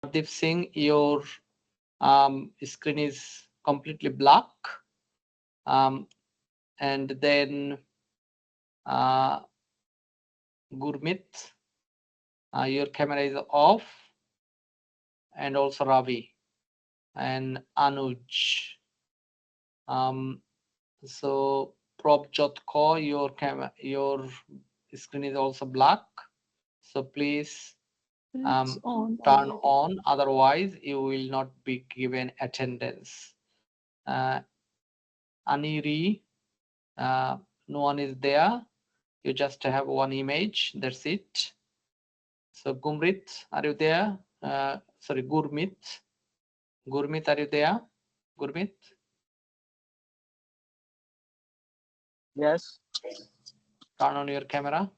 Hardeep Singh, your screen is completely black. And then Gurmit, your camera is off, and also Ravi and Anuj. So Probjot Kaur, your screen is also black. So please It's on turn already. on, otherwise you will not be given attendance. Uh, Aniri, no one is there. You just have one image. That's it. So Gumrit, are you there? Sorry, Gurmit. Gurmit, are you there? Gurmit, Yes. turn on your camera.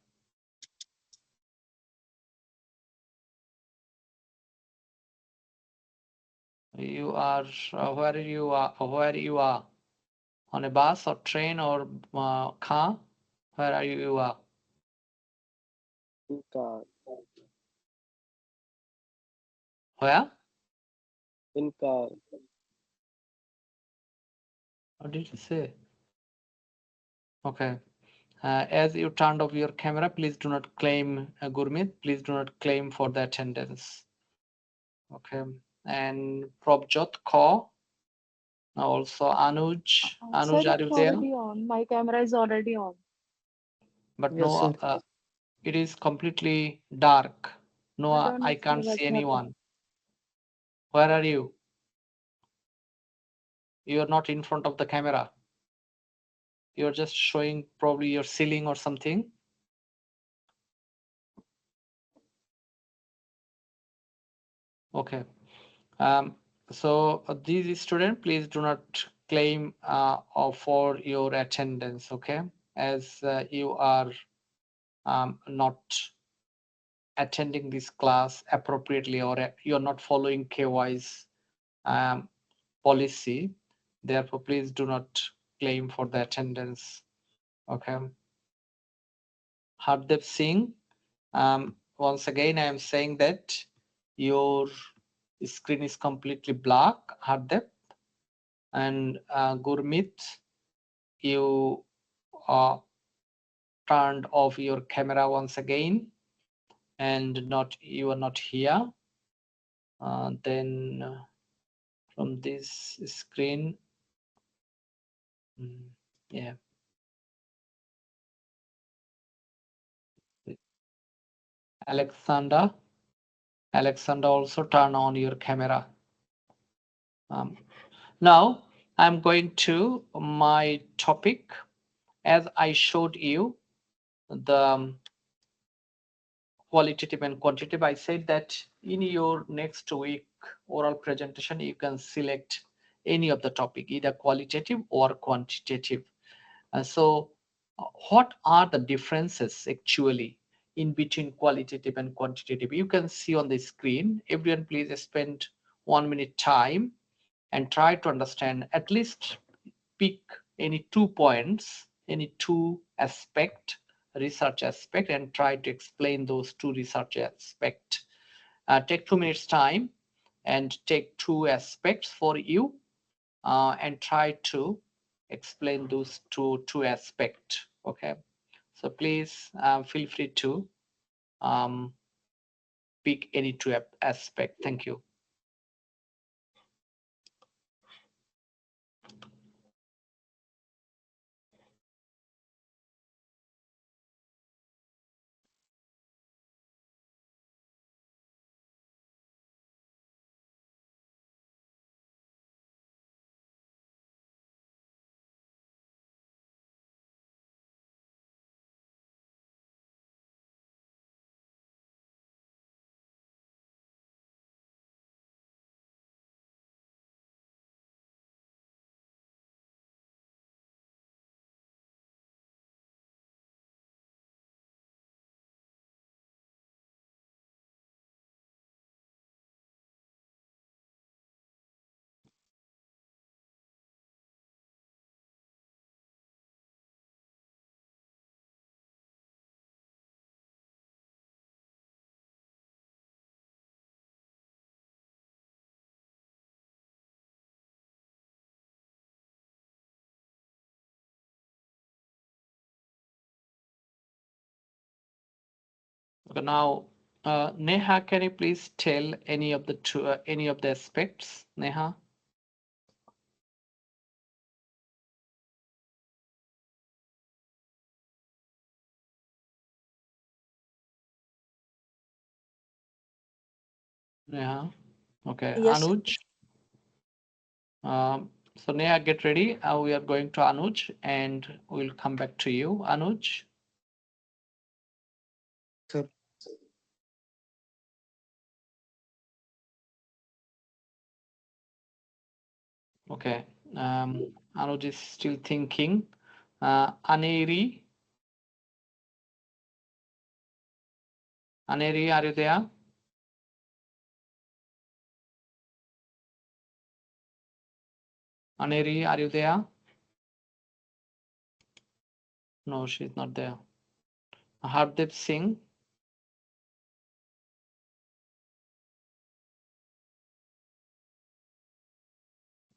You are where you are on a bus or train or car. Where are you? You are In car. where? In car. What did you say? Okay. As you turned off your camera, please do not claim Gurmit. Please do not claim for the attendance. Okay. And Probjot Kaur. Also Anuj. Sir, Anuj, are you it's there? already on. My camera is already on. But Yes, no, sir. it is completely dark. No, I don't know, I sir, can't see what's happening. anyone. Where are you? You are not in front of the camera. You're just showing probably your ceiling or something. Okay. Um, so these students, please do not claim for your attendance. Okay, as you are not attending this class appropriately, or you're not following KY's um, policy. Therefore, please do not claim for the attendance. Okay. Hardeep Singh, once again, I am saying that your screen is completely black, Hardeep. And Gurmit, you uh, turned off your camera once again, and not you are not here. Then from this screen, mm, yeah, Alexander, Alexander, also turn on your camera. Um, Now I'm going to my topic. As I showed you the qualitative and quantitative, I said that in your next week oral presentation, you can select any of the topic, either qualitative or quantitative. So, what are the differences actually in between qualitative and quantitative? You can see on the screen. Everyone, please spend 1 minute time and try to understand, at least pick any 2 points, any two aspect, research aspect, and try to explain those two research aspect. Take 2 minutes time and take two aspects for you, and try to explain those two aspect. Okay, so please feel free to um, pick any two aspect. Thank you. Okay, now, Neha, can you please tell any of the aspects, Neha? Neha. Okay, Yes, sir. Anuj. So Neha, get ready. We are going to Anuj, and we'll come back to you, Anuj. Sir. Okay. Anuj is still thinking. Aneri, Aneri, are you there? Aneri, are you there? No, she's not there. Hardeep Singh.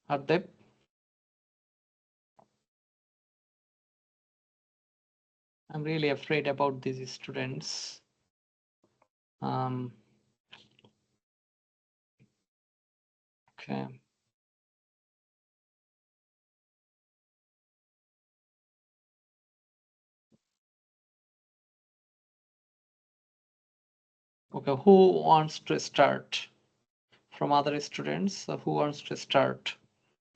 Hardeep. I'm really afraid about these students. Um, okay. Okay, who wants to start from other students? Who wants to start?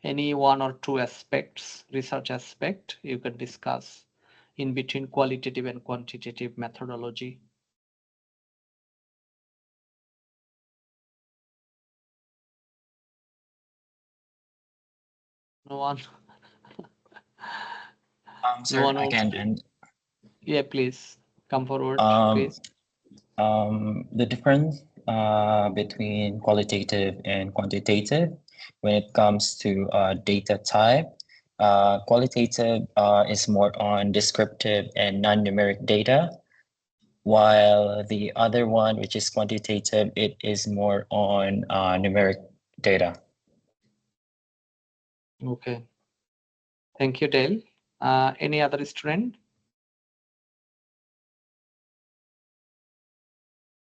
Any one or two aspects, research aspect you can discuss in between qualitative and quantitative methodology. No one, no Sir, one I wants can to. end. Yeah, please come forward, Um, please. the difference between qualitative and quantitative when it comes to data type. Qualitative is more on descriptive and non-numeric data, while the other one, which is quantitative, it is more on numeric data. Okay, thank you, Dale. Any other student?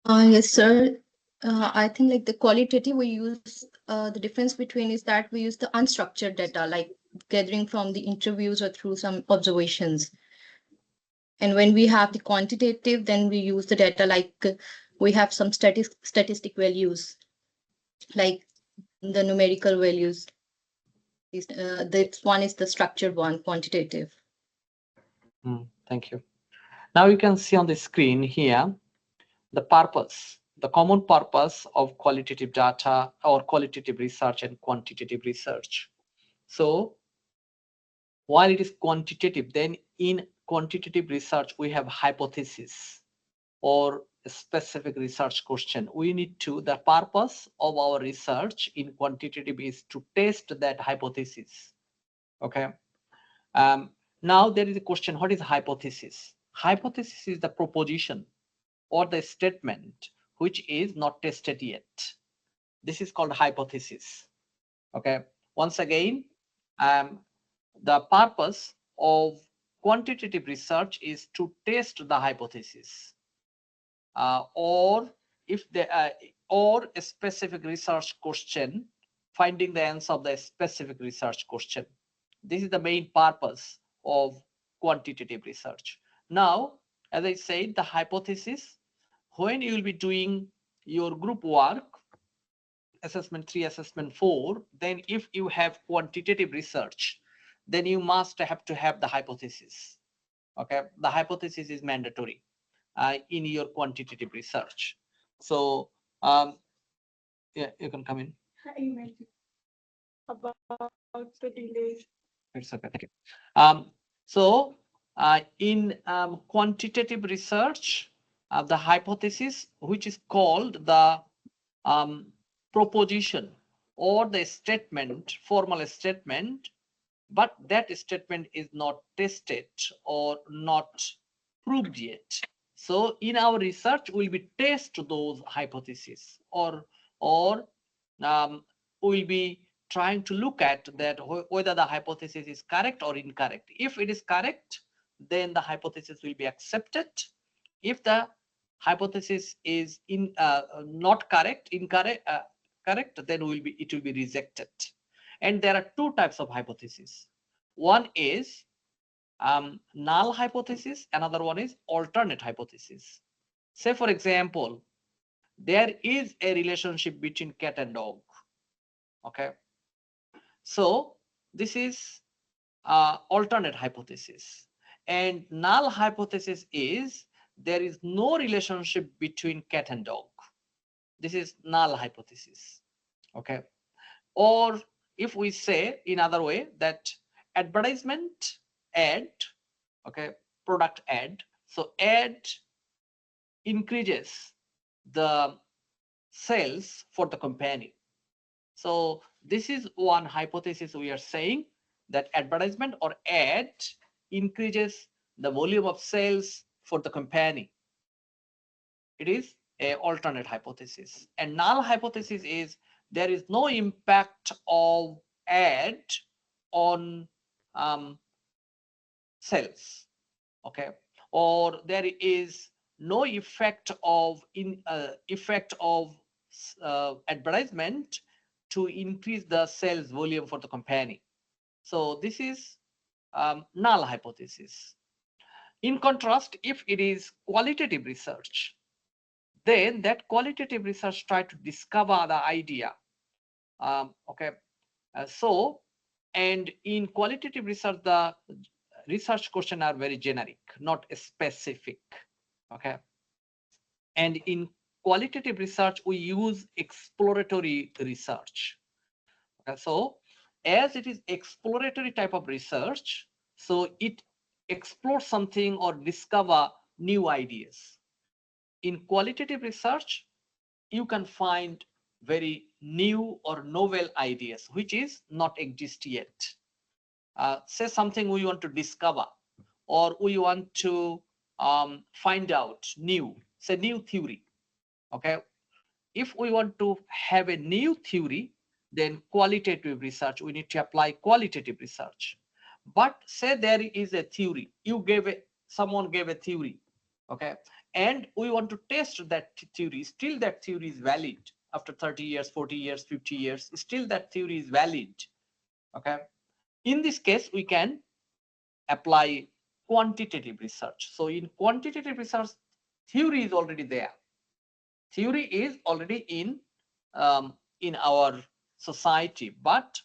Yes, sir. I think like the qualitative we use, the difference between is that we use the unstructured data, like gathering from the interviews or through some observations. And when we have the quantitative, then we use the data like we have some statistic values, like the numerical values. This one is the structured one, quantitative. Thank you. Now you can see on the screen here the purpose, the common purpose of qualitative data or qualitative research and quantitative research. So while it is quantitative, then in quantitative research we have hypothesis or a specific research question. We need to, the purpose of our research in quantitative is to test that hypothesis. Okay. Now there is a question, what is hypothesis? Hypothesis is the proposition or the statement which is not tested yet. This is called hypothesis. Okay. Once again, um, the purpose of quantitative research is to test the hypothesis, or if the or a specific research question, finding the answer of the specific research question. This is the main purpose of quantitative research. Now, as I said, the hypothesis, when you will be doing your group work, assessment 3, assessment 4, then if you have quantitative research, then you must have to have the hypothesis. Okay, the hypothesis is mandatory in your quantitative research. So yeah, you can come in. About the delays. It's okay, thank you. So in quantitative research, the hypothesis, which is called the um, proposition or the statement, formal statement, but that statement is not tested or not proved yet. So in our research, we'll be test those hypotheses, or we'll be trying to look at that whether the hypothesis is correct or incorrect. If it is correct, then the hypothesis will be accepted. If the hypothesis is not correct, correct, then it will be rejected. And there are two types of hypothesis. One is null hypothesis, another one is alternate hypothesis. Say for example, there is a relationship between cat and dog. Okay, so this is alternate hypothesis. And null hypothesis is there is no relationship between cat and dog. This is null hypothesis. Okay, or if we say in other way that advertisement ad, okay, product ad, so ad increases the sales for the company. So this is one hypothesis we are saying, that advertisement or ad increases the volume of sales for the company. It is a alternate hypothesis. And null hypothesis is there is no impact of ad on sales. Okay, or there is no effect of advertisement to increase the sales volume for the company. So this is null hypothesis. In contrast, if it is qualitative research, then that qualitative research try to discover the idea. Okay, and in qualitative research, the research questions are very generic, not specific. Okay, and in qualitative research, we use exploratory research. Okay, so as it is exploratory type of research, so it explores something or discover new ideas. In qualitative research, you can find very new or novel ideas which is not exist yet. Say something we want to discover, or we want to find out new, say new theory. Okay, if we want to have a new theory, then qualitative research, we need to apply qualitative research. But say there is a theory, someone gave a theory, okay, and we want to test that theory, still that theory is valid after 30 years, 40 years, 50 years, still that theory is valid. Okay, in this case we can apply quantitative research. So in quantitative research, theory is already there, theory is already in our society, but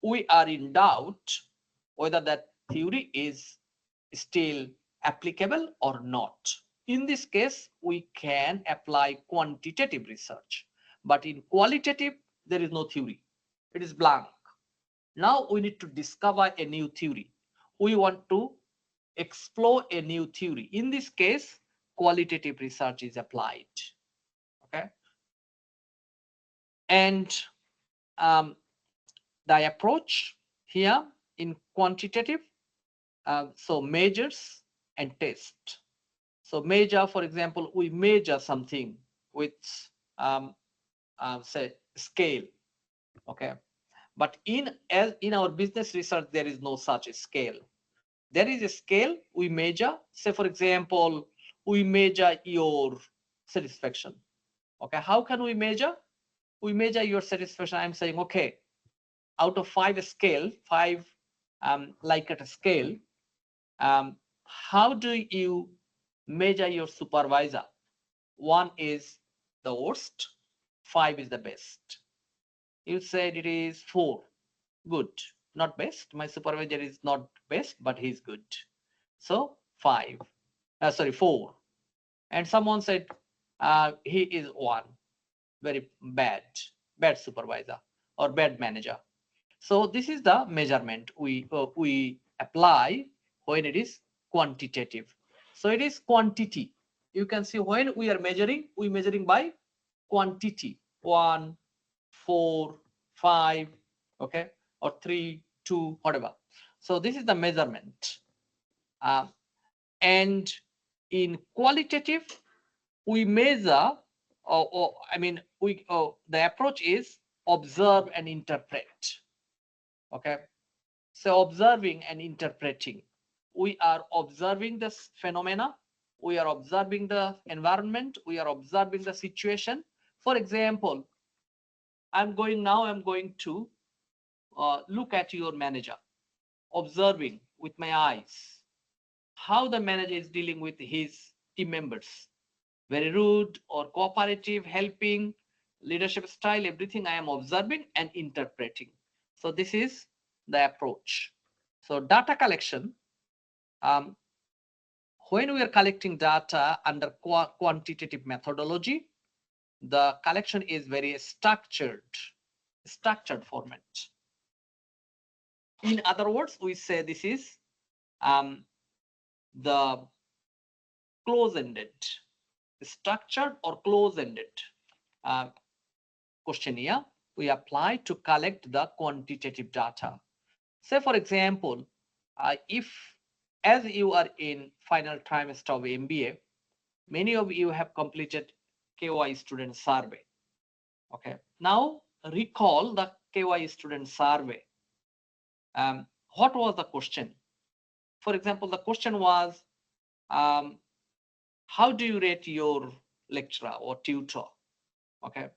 we are in doubt whether that theory is still applicable or not. In this case, we can apply quantitative research, but in qualitative, there is no theory. It is blank. Now we need to discover a new theory. We want to explore a new theory. In this case, qualitative research is applied. Okay. And the approach here in quantitative, so measures and test. So measure, for example, we measure something with say scale. Okay, but in our business research, there is no such a scale. There is a scale we measure. Say for example, we measure your satisfaction. Okay, how can we measure? We measure your satisfaction. I'm saying, okay, out of 5 scale, 5 like at a scale, how do you measure your supervisor? 1 is the worst, 5 is the best. You said it is 4, good, not best. My supervisor is not best, but he's good. So 5, sorry, 4. And someone said he is 1, very bad supervisor or bad manager. So this is the measurement we apply when it is quantitative. So it is quantity. You can see when we are measuring, we measuring by quantity. 1, 4, 5, okay, or 3, 2, whatever. So this is the measurement. And in qualitative, we measure, the approach is observe and interpret. Okay, so observing and interpreting, we are observing this phenomena, we are observing the environment, we are observing the situation. For example, I'm going to look at your manager, observing with my eyes how the manager is dealing with his team members. Very rude or cooperative, helping, leadership style, everything I am observing and interpreting. So this is the approach. So data collection, um, when we are collecting data under quantitative methodology, the collection is very structured format. In other words, we say this is the close-ended, structured or close-ended questionnaire we apply to collect the quantitative data. Say, for example, if as you are in final trimester of MBA, many of you have completed KY student survey. Okay, now recall the KY student survey. What was the question? For example, the question was, how do you rate your lecturer or tutor? Okay,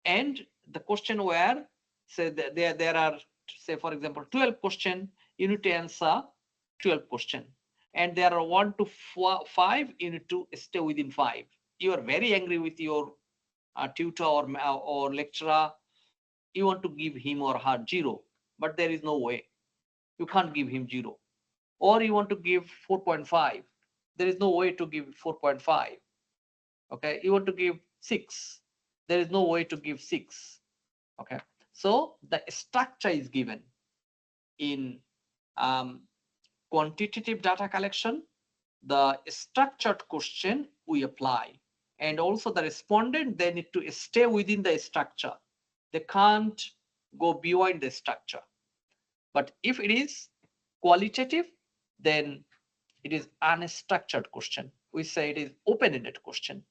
and the question where, say that there are, say for example, 12 question, you need to answer 12 question, and there are 1 to 5, you need to stay within 5. You are very angry with your tutor or lecturer, you want to give him or her 0, but there is no way, you can't give him 0. Or you want to give 4.5, there is no way to give 4.5. Okay, you want to give 6, there is no way to give 6. Okay, so the structure is given in quantitative data collection. The structured question we apply, and also the respondent, they need to stay within the structure, they can't go beyond the structure. But if it is qualitative, then it is unstructured question, we say it is open-ended question.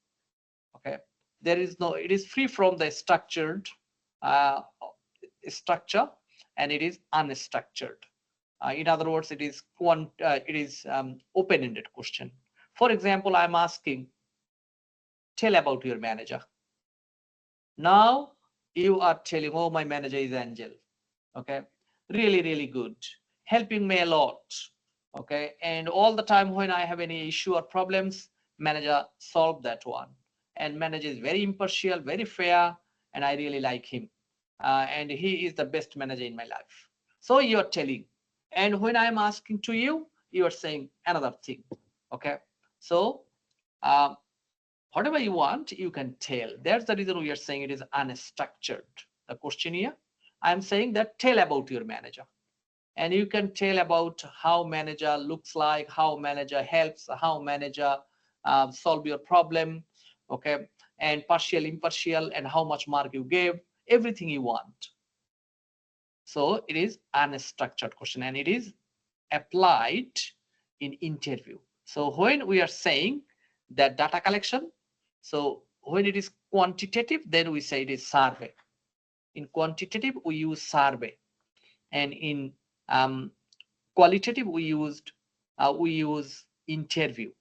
Okay, there is no, it is free from the structured structure, and it is unstructured. In other words, it is open-ended question. For example, I'm asking, tell about your manager. Now you are telling, oh, my manager is Angel. Okay, really good, helping me a lot. Okay, and all the time when I have any issue or problems, manager solve that one. And manager is very impartial, very fair, and I really like him. And he is the best manager in my life. So you're telling, and when I'm asking to you, you are saying another thing. Okay, so whatever you want, you can tell. That's the reason we are saying it is unstructured. The questionnaire, I'm saying that tell about your manager, and you can tell about how manager looks like, how manager helps, how manager solve your problem. Okay, and partial, impartial, and how much mark you gave, everything you want. So it is unstructured question, and it is applied in interview. So when we are saying that data collection, so when it is quantitative, then we say it is survey. In quantitative, we use survey, and in qualitative, we use interview.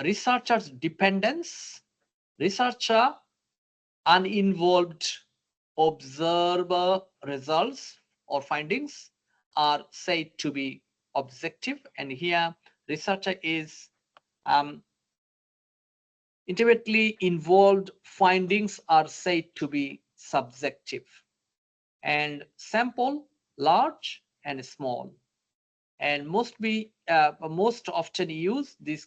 Researcher's dependence, researcher uninvolved observer results or findings are said to be objective, and here researcher is intimately involved findings are said to be subjective. And sample large and small, and most often use this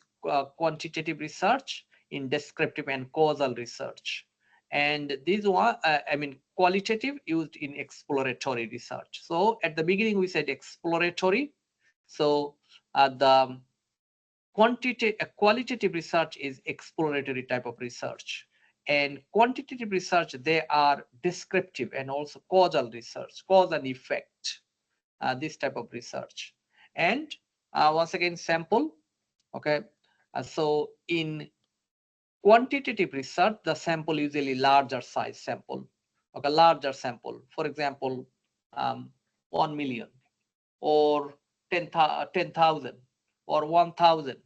quantitative research in descriptive and causal research. And these one, qualitative used in exploratory research. So at the beginning we said exploratory. So the qualitative research is exploratory type of research, and quantitative research, they are descriptive and also causal research, cause and effect, this type of research. And once again, sample. Okay, so in quantitative research, the sample usually larger size sample. Okay, larger sample, for example, 1 million or 10,000. or 1000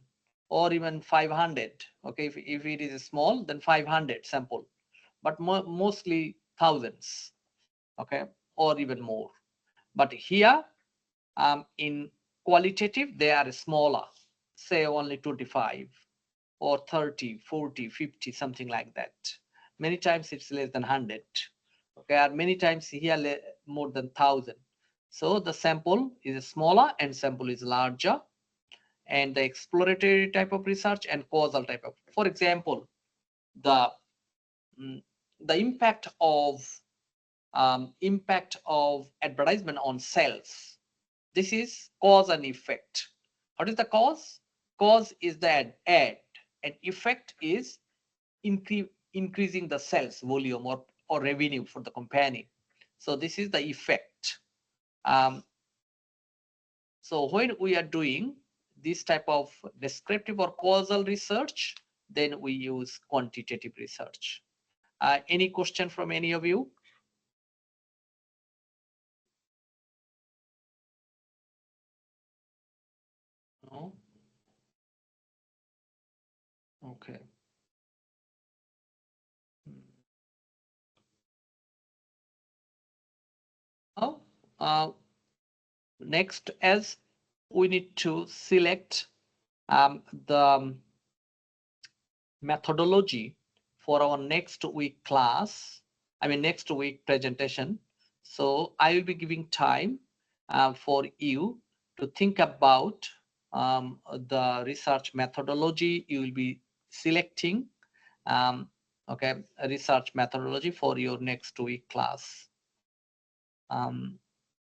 or even 500. Okay, if it is small, then 500 sample, but mostly thousands, okay, or even more. But here in qualitative, they are smaller, say only 25 or 30, 40, 50, something like that. Many times it's less than 100. Okay, and many times here more than 1000. So the sample is smaller and sample is larger, and the exploratory type of research and causal type of, for example, the mm, the impact of advertisement on sales. This is cause and effect. What is the cause? Cause is the ad, and effect is increasing the sales volume or revenue for the company. So this is the effect. So when we are doing this type of descriptive or causal research, then we use quantitative research. Any question from any of you? No? Okay. Now, next, as we need to select the methodology for our next week class, next week presentation. So I will be giving time for you to think about the research methodology you will be selecting. Okay, a research methodology for your next week class.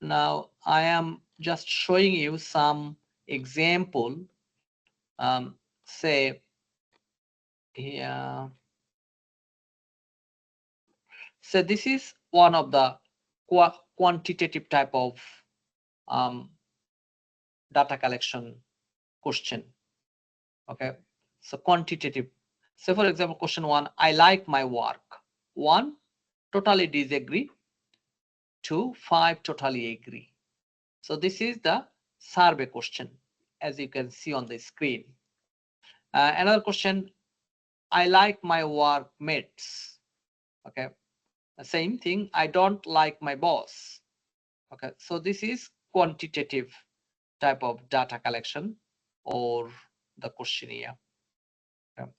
Now I am just showing you some example. Say here. So this is one of the quantitative type of data collection question. Okay, so quantitative. So for example, question 1, I like my work. 1, totally disagree. 2, 5, totally agree. So this is the survey question, as you can see on the screen. Another question, I like my workmates. Okay, the same thing, I don't like my boss. Okay, so this is quantitative type of data collection or the questionnaire. Okay.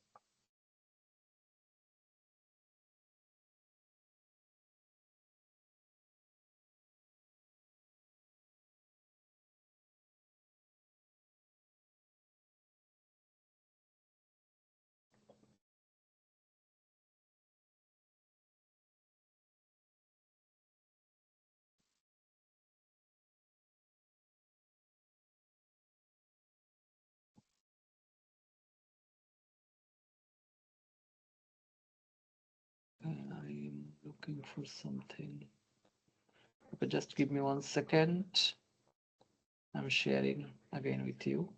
I'm looking for something. Okay, just give me 1 second. I'm sharing again with you.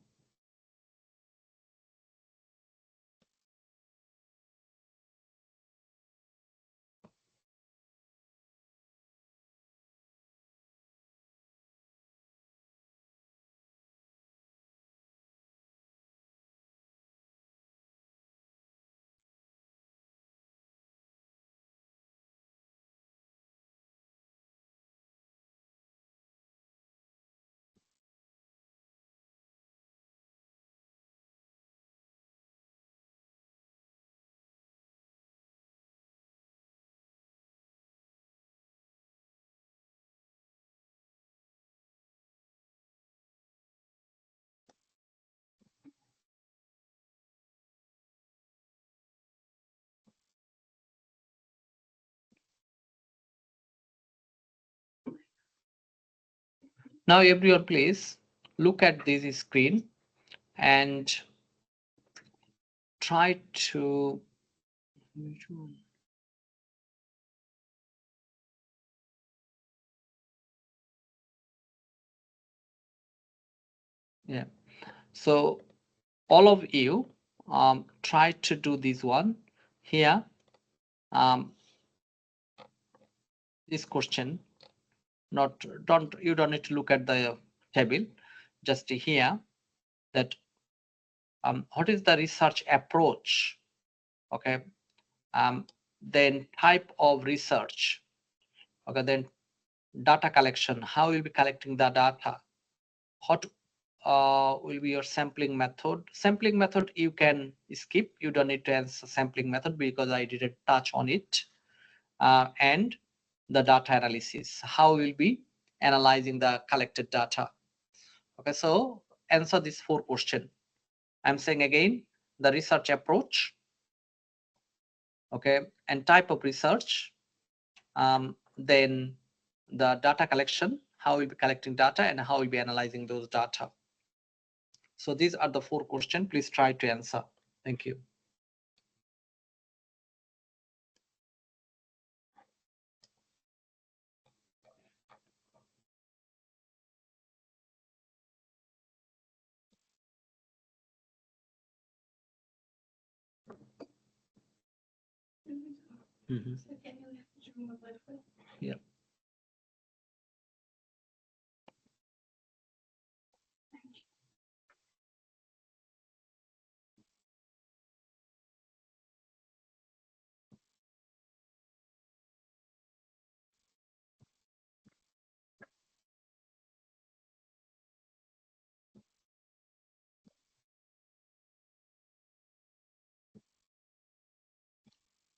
Now everyone please look at this screen and try to yeah. So all of you try to do this one here. This question, you don't need to look at the table, just here that What is the research approach? Okay. Then type of research. Okay. Then data collection. How will be collecting the data? What will be your sampling method? Sampling method you can skip. You don't need to answer sampling method because I didn't touch on it. And the data analysis. How will be analyzing the collected data? Okay, so answer this 4 question. I'm saying again, the research approach, okay, and type of research, then the data collection, how we'll be collecting data and how we'll be analyzing those data. So these are the 4 questions. Please try to answer. Thank you. Yeah.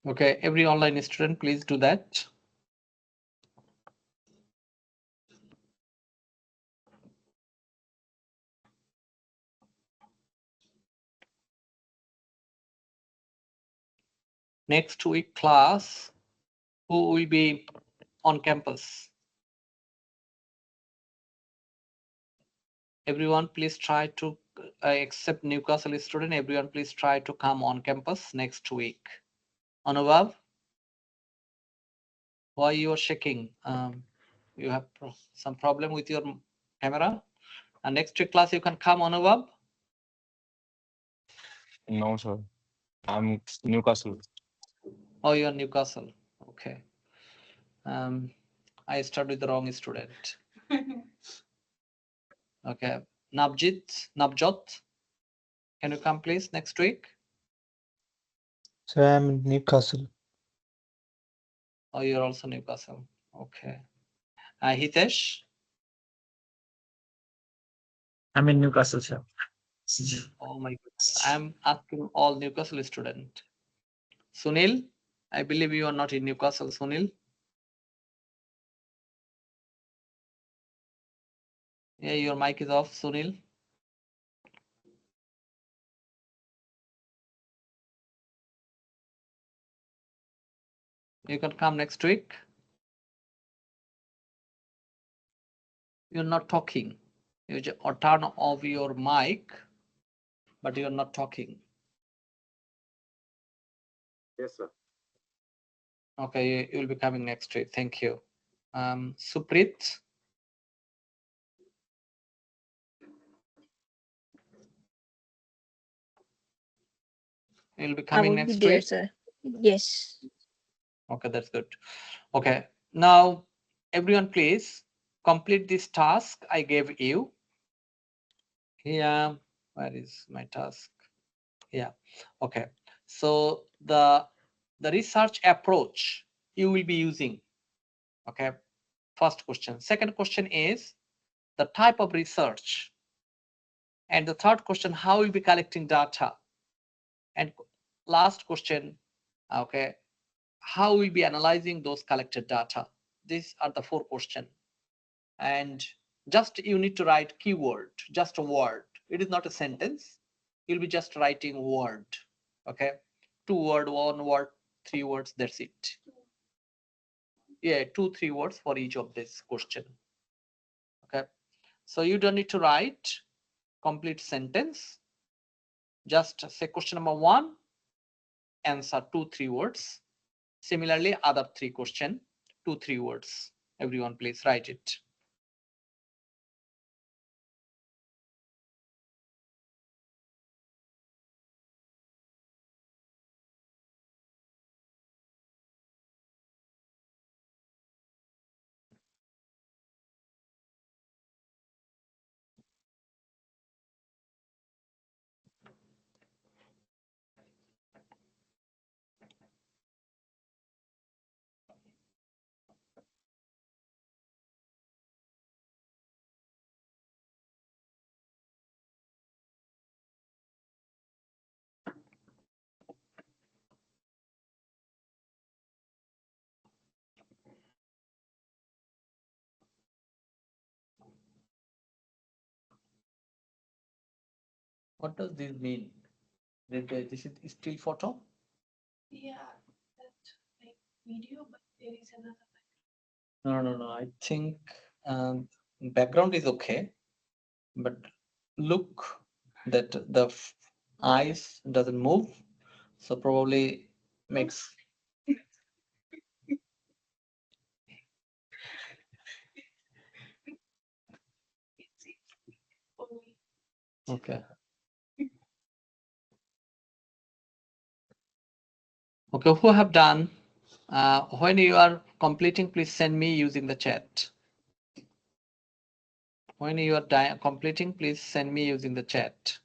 Okay, every online student, please do that. Next week class, who will be on campus? Everyone, please try to, except Newcastle student, everyone please try to come on campus next week. Anubhav, why you are shaking? You have some problem with your camera? And next week class you can come, Anubhav? No, sir. I'm Newcastle. Oh, you are Newcastle. Okay. I started with the wrong student. Okay. Navjot, can you come please next week? So I'm in Newcastle. Oh, you're also Newcastle. Okay. Hitesh? I'm in Newcastle, sir. Oh my goodness. I'm asking all Newcastle student. Sunil, I believe you are not in Newcastle, Sunil. Yeah, your mic is off, Sunil. You can come next week. You're not talking. You just or turn off your mic, but you're not talking. Yes, sir. Okay, you will be coming next week. Thank you. Suprit. You'll be I coming will be next there, week. sir. Yes. Okay, that's good. Okay, now everyone please complete this task I gave you. Here, where is my task? Yeah, okay. So the research approach you will be using, okay, first question. Second question is the type of research. And the third question, how will be collecting data? And last question, okay, how will be analyzing those collected data? These are the 4 questions. And just you need to write keyword, just a word. It is not a sentence. You'll be just writing word. Okay, 2 word, 1 word, 3 words. That's it. Yeah, 2-3 words for each of this question. Okay, so you don't need to write complete sentence. Just say question number 1, answer 2-3 words. Similarly, other 3 question, 2-3 words. Everyone, please write it. What does this mean? This is still photo? Yeah, that's like video, but there is another. No. I think background is okay, but look that the eyes doesn't move, so probably makes. Only. Okay. Okay, who have done? When you are completing, please send me using the chat. When you are completing, please send me using the chat.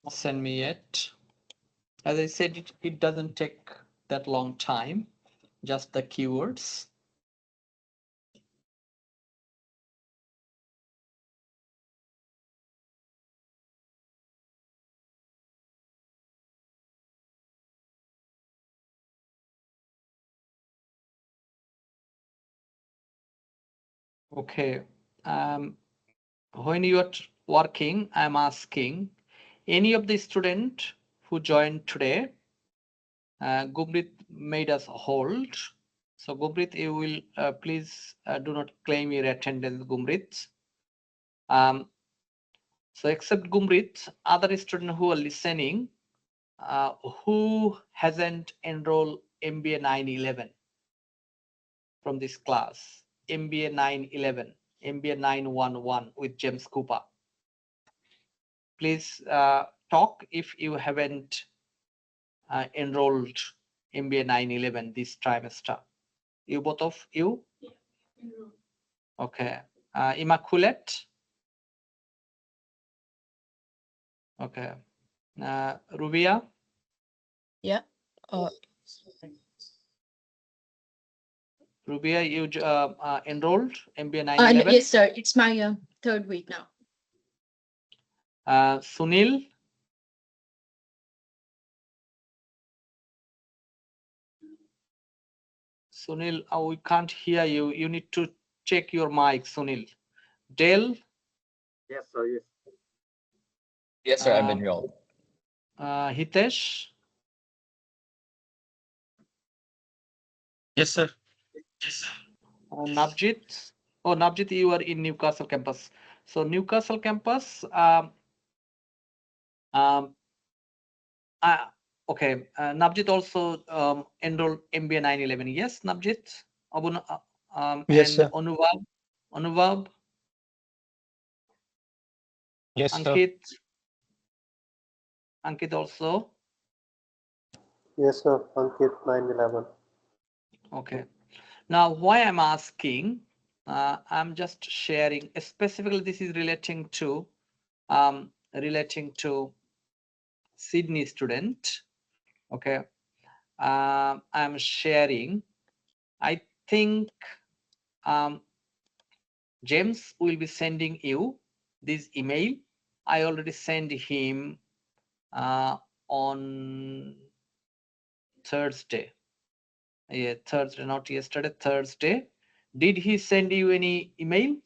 Send me yet. As I said, it doesn't take that long time, just the keywords. Okay. When you are working, I'm asking any of the student who joined today. Gumrit made us hold. So Gumrit, you will please do not claim your attendance, Gumrit. So except Gumrit, other students who are listening, who hasn't enrolled MBA 911 from this class, MBA 911, MBA 911 with James Cooper. Please talk if you haven't enrolled MBA 911 this trimester. You both of you? Okay. Immaculate? Okay. Rubia? Yeah. Rubia, you enrolled MBA 911? Yes, sir. It's my third week now. Sunil? Sunil, we can't hear you. You need to check your mic, Sunil. Dale? Yes, sir. Yes. Yes, sir, I'm enrolled. Hitesh? Yes, sir. Navjit? Oh, Navjit, you are in Newcastle campus. So Newcastle campus, okay, Navjit also enrolled MBA 911. Yes, Navjit? Yes, And sir. Anubhav? Yes, sir. Ankit also? Yes, sir. Ankit 911. Okay. Now, why I'm asking, I'm just sharing, specifically this is relating to Sydney student. Okay. I'm sharing. I think James will be sending you this email. I already sent him on Thursday. Yeah, Thursday, not yesterday, Thursday. Did he send you any email,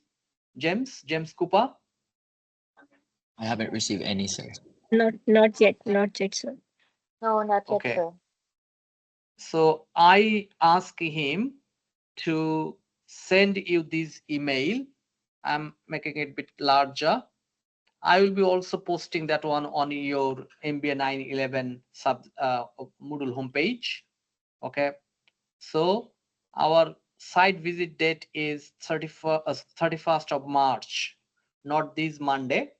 James Cooper? I haven't received any, sir. Not yet, sir. No, not yet, Okay. sir. So I asked him to send you this email. I'm making it a bit larger. I will be also posting that one on your MBA911 Moodle homepage. Okay, so our site visit date is 31st of March, not this Monday,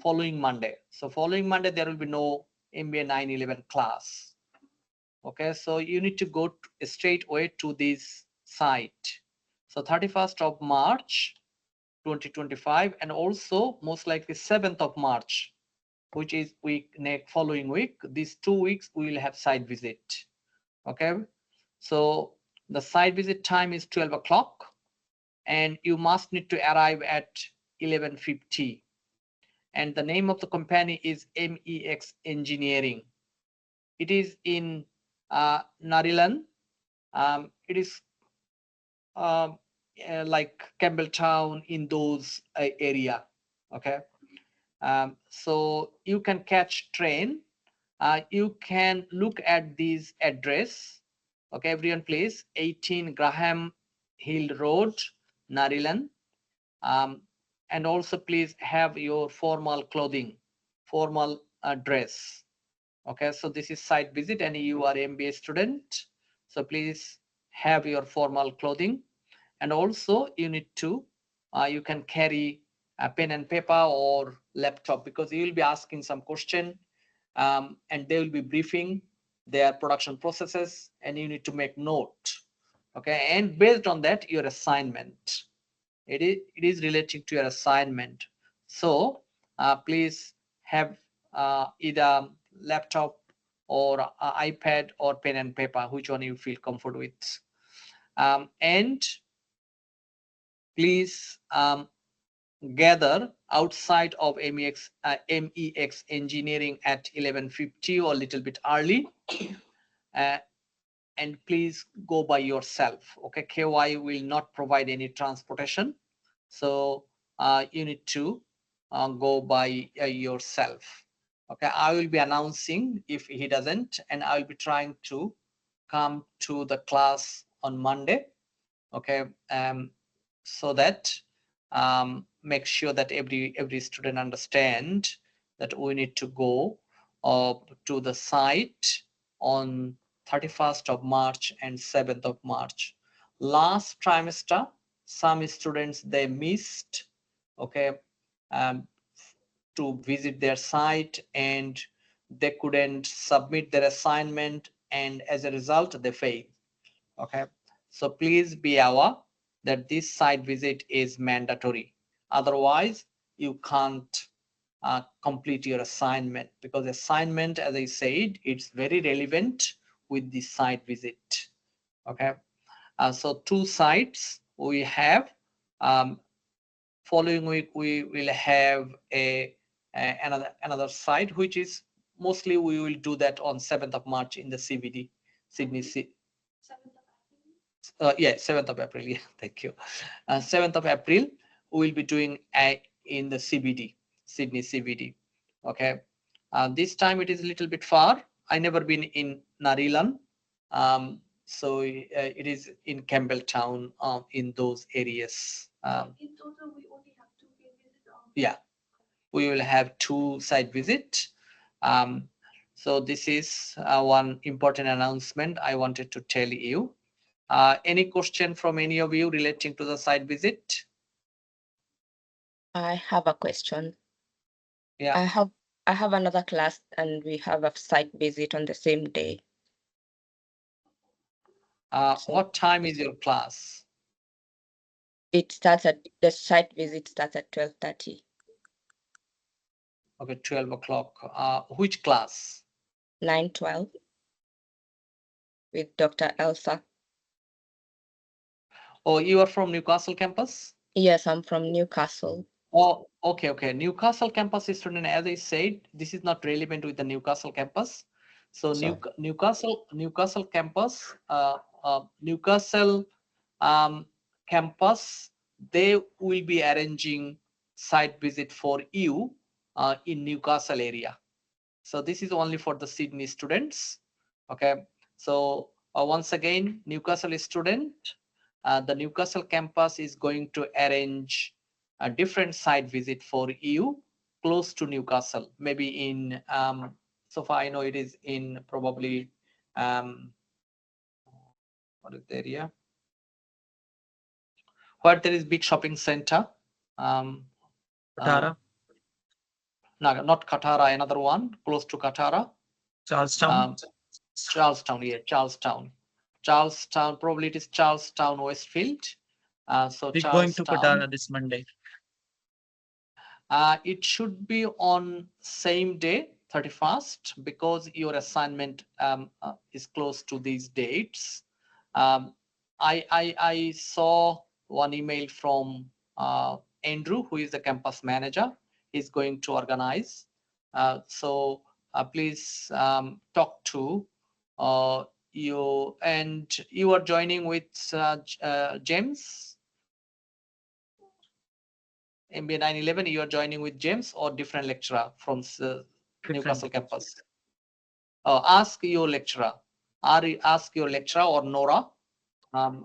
following Monday. So following Monday, there will be no MBA911 class. Okay, so you need to go straight away to this site. So 31st of March, 2025, and also most likely 7th of March, which is following week. These 2 weeks we will have site visit. Okay, so the site visit time is 12 o'clock, and you must need to arrive at 11:50. And the name of the company is MEX Engineering. It is in Narilan. It is like Campbelltown, in those area. Okay, so you can catch train. You can look at this address. Okay, everyone, please. 18 Graham Hill Road, Narilan. And also please have your formal clothing, formal dress. Okay, so this is site visit and you are MBA student, so please have your formal clothing. And also you need to you can carry a pen and paper or laptop, because you will be asking some question, and they will be briefing their production processes, and you need to make note. Okay, and based on that, your assignment, it is relating to your assignment. So please have either laptop or iPad or pen and paper, which one you feel comfortable with. And please gather outside of MEX Engineering at 11:50 or a little bit early. And please go by yourself. Okay, KY will not provide any transportation, so you need to go by yourself. Okay, I will be announcing if he doesn't, and I will be trying to come to the class on Monday. Okay, so that make sure that every student understand that we need to go to the site on 31st of March and 7th of March. Last trimester, some students they missed, okay, um, to visit their site, and they couldn't submit their assignment, and as a result they failed. Okay, so please be aware that this site visit is mandatory. Otherwise you can't complete your assignment, because assignment, as I said, it's very relevant with the site visit. Okay, so 2 sites we have. Following week we will have another site, which is mostly we will do that on 7th of March in the CBD, Sydney. 7th of April. Yeah, thank you. 7th of April we will be doing in the CBD, Sydney CBD. Okay, this time it is a little bit far. I never been in Narilan, so it is in Campbelltown, in those areas. In total, we only have 2 visits. Yeah, we will have 2 site visits. So this is one important announcement I wanted to tell you. Any question from any of you relating to the site visit? I have a question. Yeah. I have another class and we have a site visit on the same day. What time is your class? The site visit starts at 12:30. Okay, 12 o'clock. Which class? 912 with Dr. Elsa. Oh, you are from Newcastle campus? Yes, I'm from Newcastle. Oh, okay. Newcastle campus student, as I said, this is not relevant with the Newcastle campus. So Newcastle campus, Newcastle campus, they will be arranging site visit for you in Newcastle area. So this is only for the Sydney students. Okay, so once again, Newcastle student, the Newcastle campus is going to arrange a different site visit for you close to Newcastle, maybe in so far I know it is in probably what is the area where there is big shopping center. Um, Katara, no, not Katara, another one close to Katara. Charlestown. Charlestown, yeah, Charlestown. Charlestown, probably it is Charlestown Westfield. So We're going to Charlestown. Katara this Monday. It should be on same day, 31st, because your assignment is close to these dates. I saw one email from Andrew, who is the campus manager. He's going to organize. So please talk to you, and you are joining with James. MBA911, you are joining with James or different lecturer from Newcastle campus? Ask your lecturer. Ask your lecturer or Nora.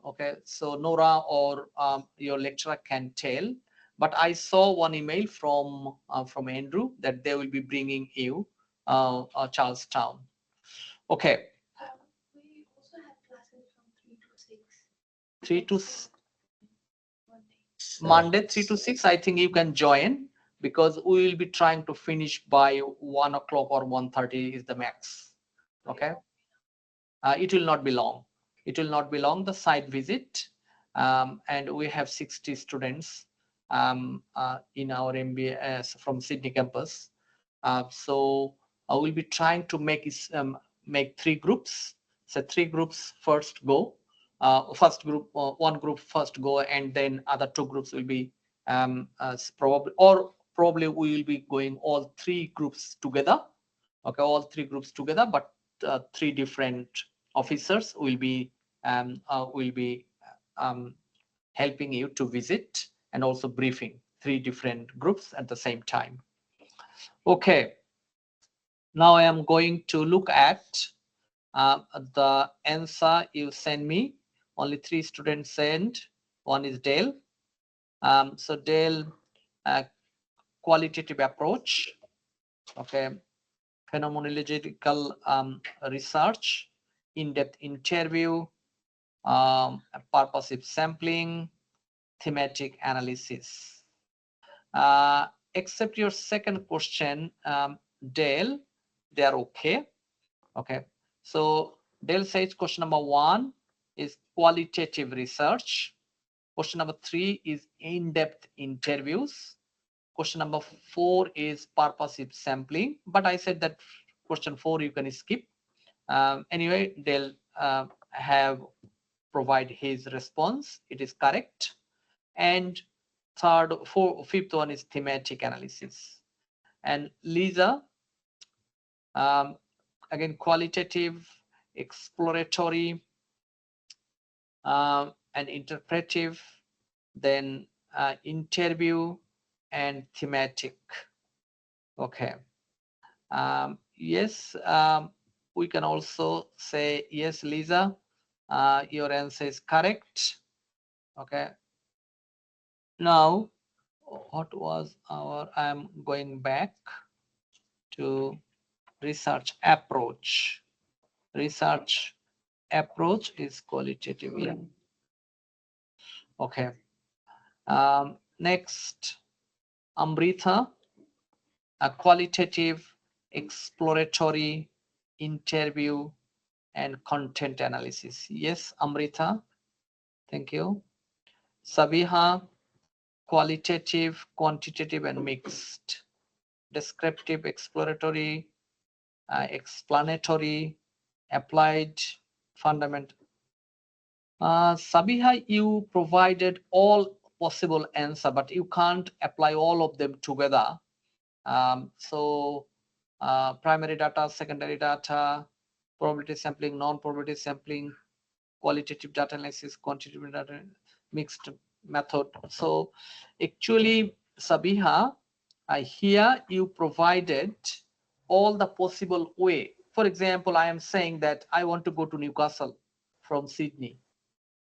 Okay, so Nora or your lecturer can tell. But I saw one email from Andrew that they will be bringing you Charlestown. Okay. We also have classes from 3 to 6. 3 to Monday. Monday 3 to 6, I think you can join, because we will be trying to finish by 1 o'clock or 1:30 is the max. Okay. It will not be long. It will not be long, the site visit. And we have 60 students in our MBA from Sydney campus. So I will be trying to make 3 groups. So 3 groups first go. First group, one group first go, and then other 2 groups will be probably we will be going all 3 groups together. Okay, all 3 groups together, but 3 different officers will be helping you to visit and also briefing 3 different groups at the same time. Okay, now I am going to look at the answer you send me. Only 3 students sent. One is Dale. So Dale, qualitative approach. Okay, phenomenological research, in-depth interview, purposive sampling, thematic analysis. Except your second question, Dale, they are okay. Okay, so Dale says question number 1 is qualitative research. Question number 3 is in-depth interviews. Question number 4 is purposive sampling, but I said that question 4 you can skip. Anyway, they'll have provide his response. It is correct. And fifth one is thematic analysis. And Lisa, again, qualitative, exploratory, and interpretive, then interview and thematic. Okay. Yes, we can also say yes, Lisa, your answer is correct. Okay. Now, what was our, I'm going back to research approach. Research approach is qualitative. Yeah. Okay. Next, Amrita, a qualitative, exploratory, interview, and content analysis. Yes, Amrita. Thank you. Sabiha, qualitative, quantitative, and mixed. Descriptive, exploratory, explanatory, applied, fundamental. Sabiha, you provided all possible answer, but you can't apply all of them together. So primary data, secondary data, probability sampling, non-probability sampling, qualitative data analysis, quantitative data, mixed method. So actually, Sabiha, here you provided all the possible way. For example, I am saying that I want to go to Newcastle from Sydney.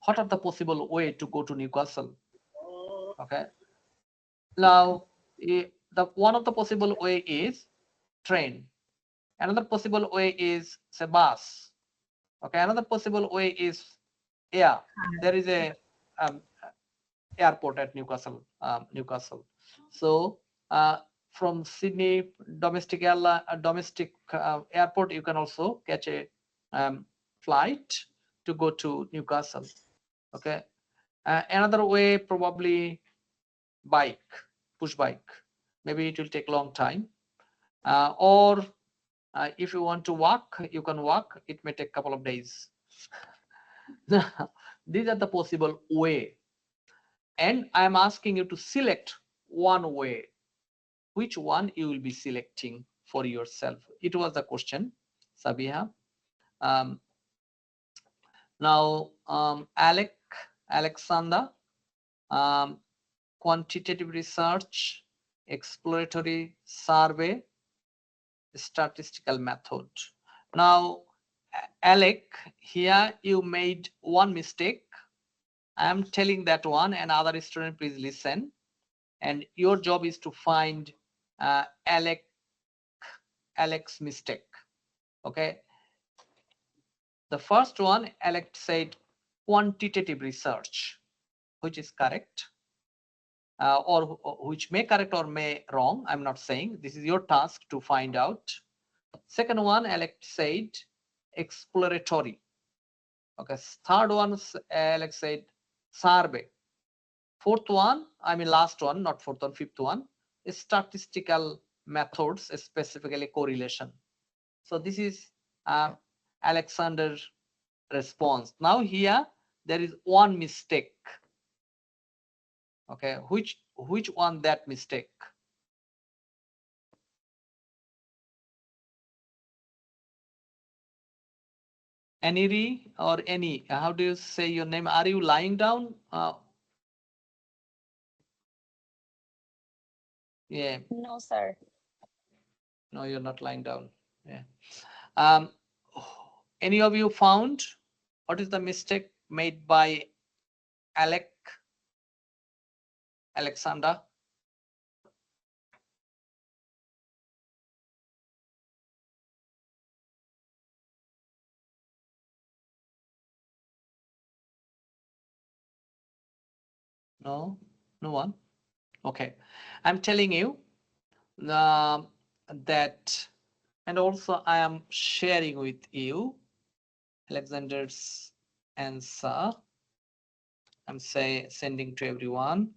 What are the possible way to go to Newcastle? Okay. Now, the one of the possible way is train. Another possible way is say bus. Okay, another possible way is air. There is a airport at Newcastle. So from Sydney domestic airport, you can also catch a flight to go to Newcastle. Okay, another way probably bike, push bike. Maybe it will take long time, or if you want to walk, you can walk. It may take a couple of days. These are the possible way, and I am asking you to select one way. Which one you will be selecting for yourself? It was the question, Sabiha. Now, Alexander, quantitative research, exploratory survey, statistical method. Now, Alec, here you made one mistake. I am telling that one, and other student, please listen. And your job is to find Alec's mistake. Okay. The first one, Alec said quantitative research, which is correct, or which may correct or may wrong. I'm not saying. This is your task to find out. Second one, Alec said exploratory. Okay. Third one, Alex said survey. Fourth one, I mean last one, not fourth one, fifth one, is statistical methods, specifically correlation. So this is Alexander's response. Now here there is one mistake. Okay, which one that mistake? Aniri or any? How do you say your name? Are you lying down? Yeah. No, sir. No, you're not lying down. Yeah. Any of you found what is the mistake made by Alexander? No, no one. Okay, I'm telling you that, and also I am sharing with you Alexander's answer. I'm sending to everyone.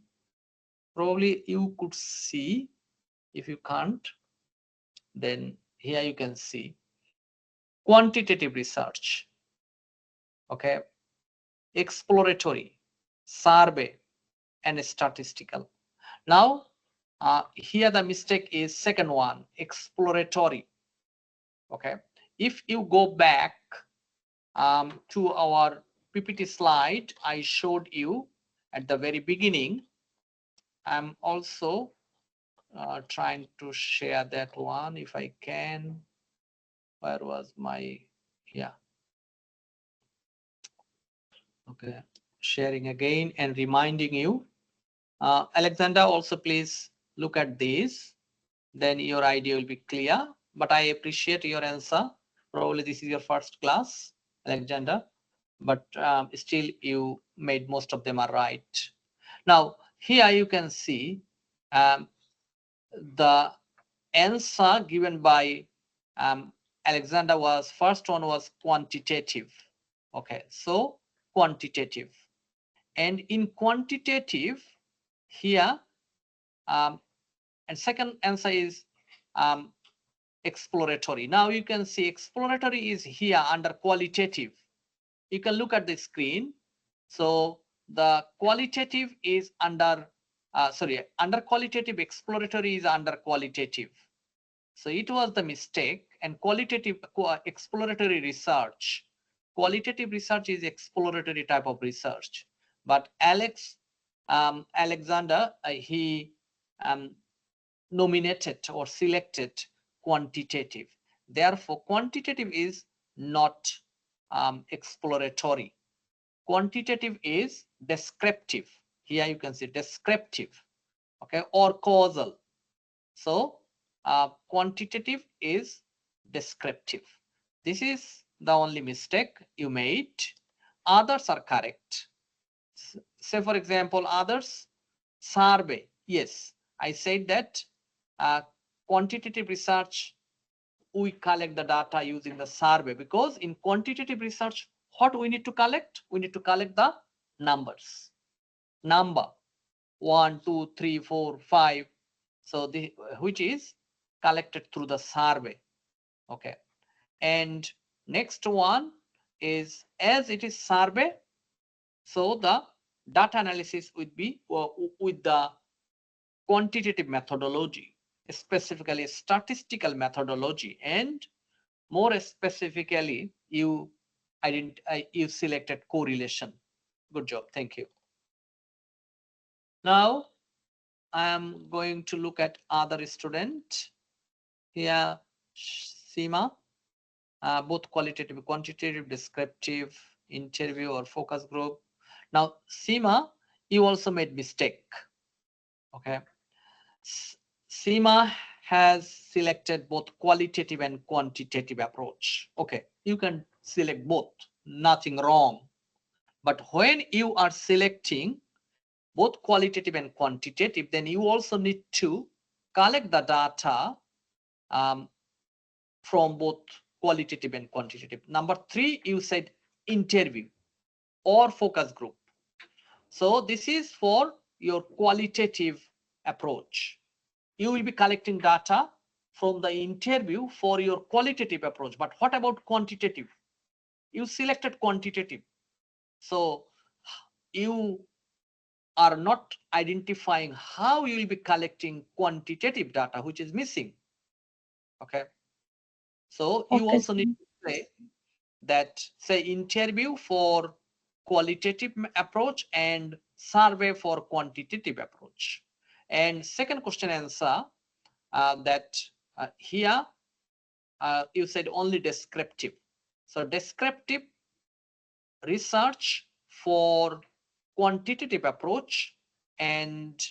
Probably you could see. If you can't, then here you can see quantitative research. Okay, exploratory, survey, and statistical. Now, here the mistake is second one, exploratory. Okay, if you go back to our PPT slide I showed you at the very beginning, I'm also trying to share that one if I can. Where was my, yeah. Okay, sharing again and reminding you. Alexander, also please look at this, then your idea will be clear. But I appreciate your answer. Probably this is your first class, Alexander, but still you made most of them are right. Now here you can see the answer given by Alexander was, first one was quantitative. Okay, so quantitative. And in quantitative here, and second answer is exploratory. Now you can see exploratory is here under qualitative. You can look at the screen. So the qualitative is under, under qualitative, exploratory is under qualitative. So it was the mistake, and qualitative exploratory research. Qualitative research is exploratory type of research. But Alexander, he nominated or selected quantitative. Therefore, quantitative is not exploratory. Quantitative is descriptive. Here you can see descriptive, okay, or causal. So quantitative is descriptive. This is the only mistake you made. Others are correct. Say for example, others, survey. Yes, I said that quantitative research, we collect the data using the survey, because in quantitative research, what we need to collect? We need to collect the numbers. Number 1, 2, 3, 4, 5. So the which is collected through the survey. Okay. And next one is, as it is survey, so the data analysis would be with the quantitative methodology, specifically statistical methodology, and more specifically, you selected correlation. Good job. Thank you. Now I am going to look at other student here. Seema, both qualitative, quantitative, descriptive, interview or focus group. Now Seema, you also made mistake. Okay. Seema has selected both qualitative and quantitative approach. Okay, you can select both, nothing wrong. But when you are selecting both qualitative and quantitative, then you also need to collect the data from both qualitative and quantitative. Number 3, you said interview or focus group. So this is for your qualitative approach. You will be collecting data from the interview for your qualitative approach. But what about quantitative? You selected quantitative. So you are not identifying how you will be collecting quantitative data, which is missing. Okay. So you also need to say that, say, interview for qualitative approach and survey for quantitative approach. And second question answer, that here you said only descriptive. So descriptive research for quantitative approach, and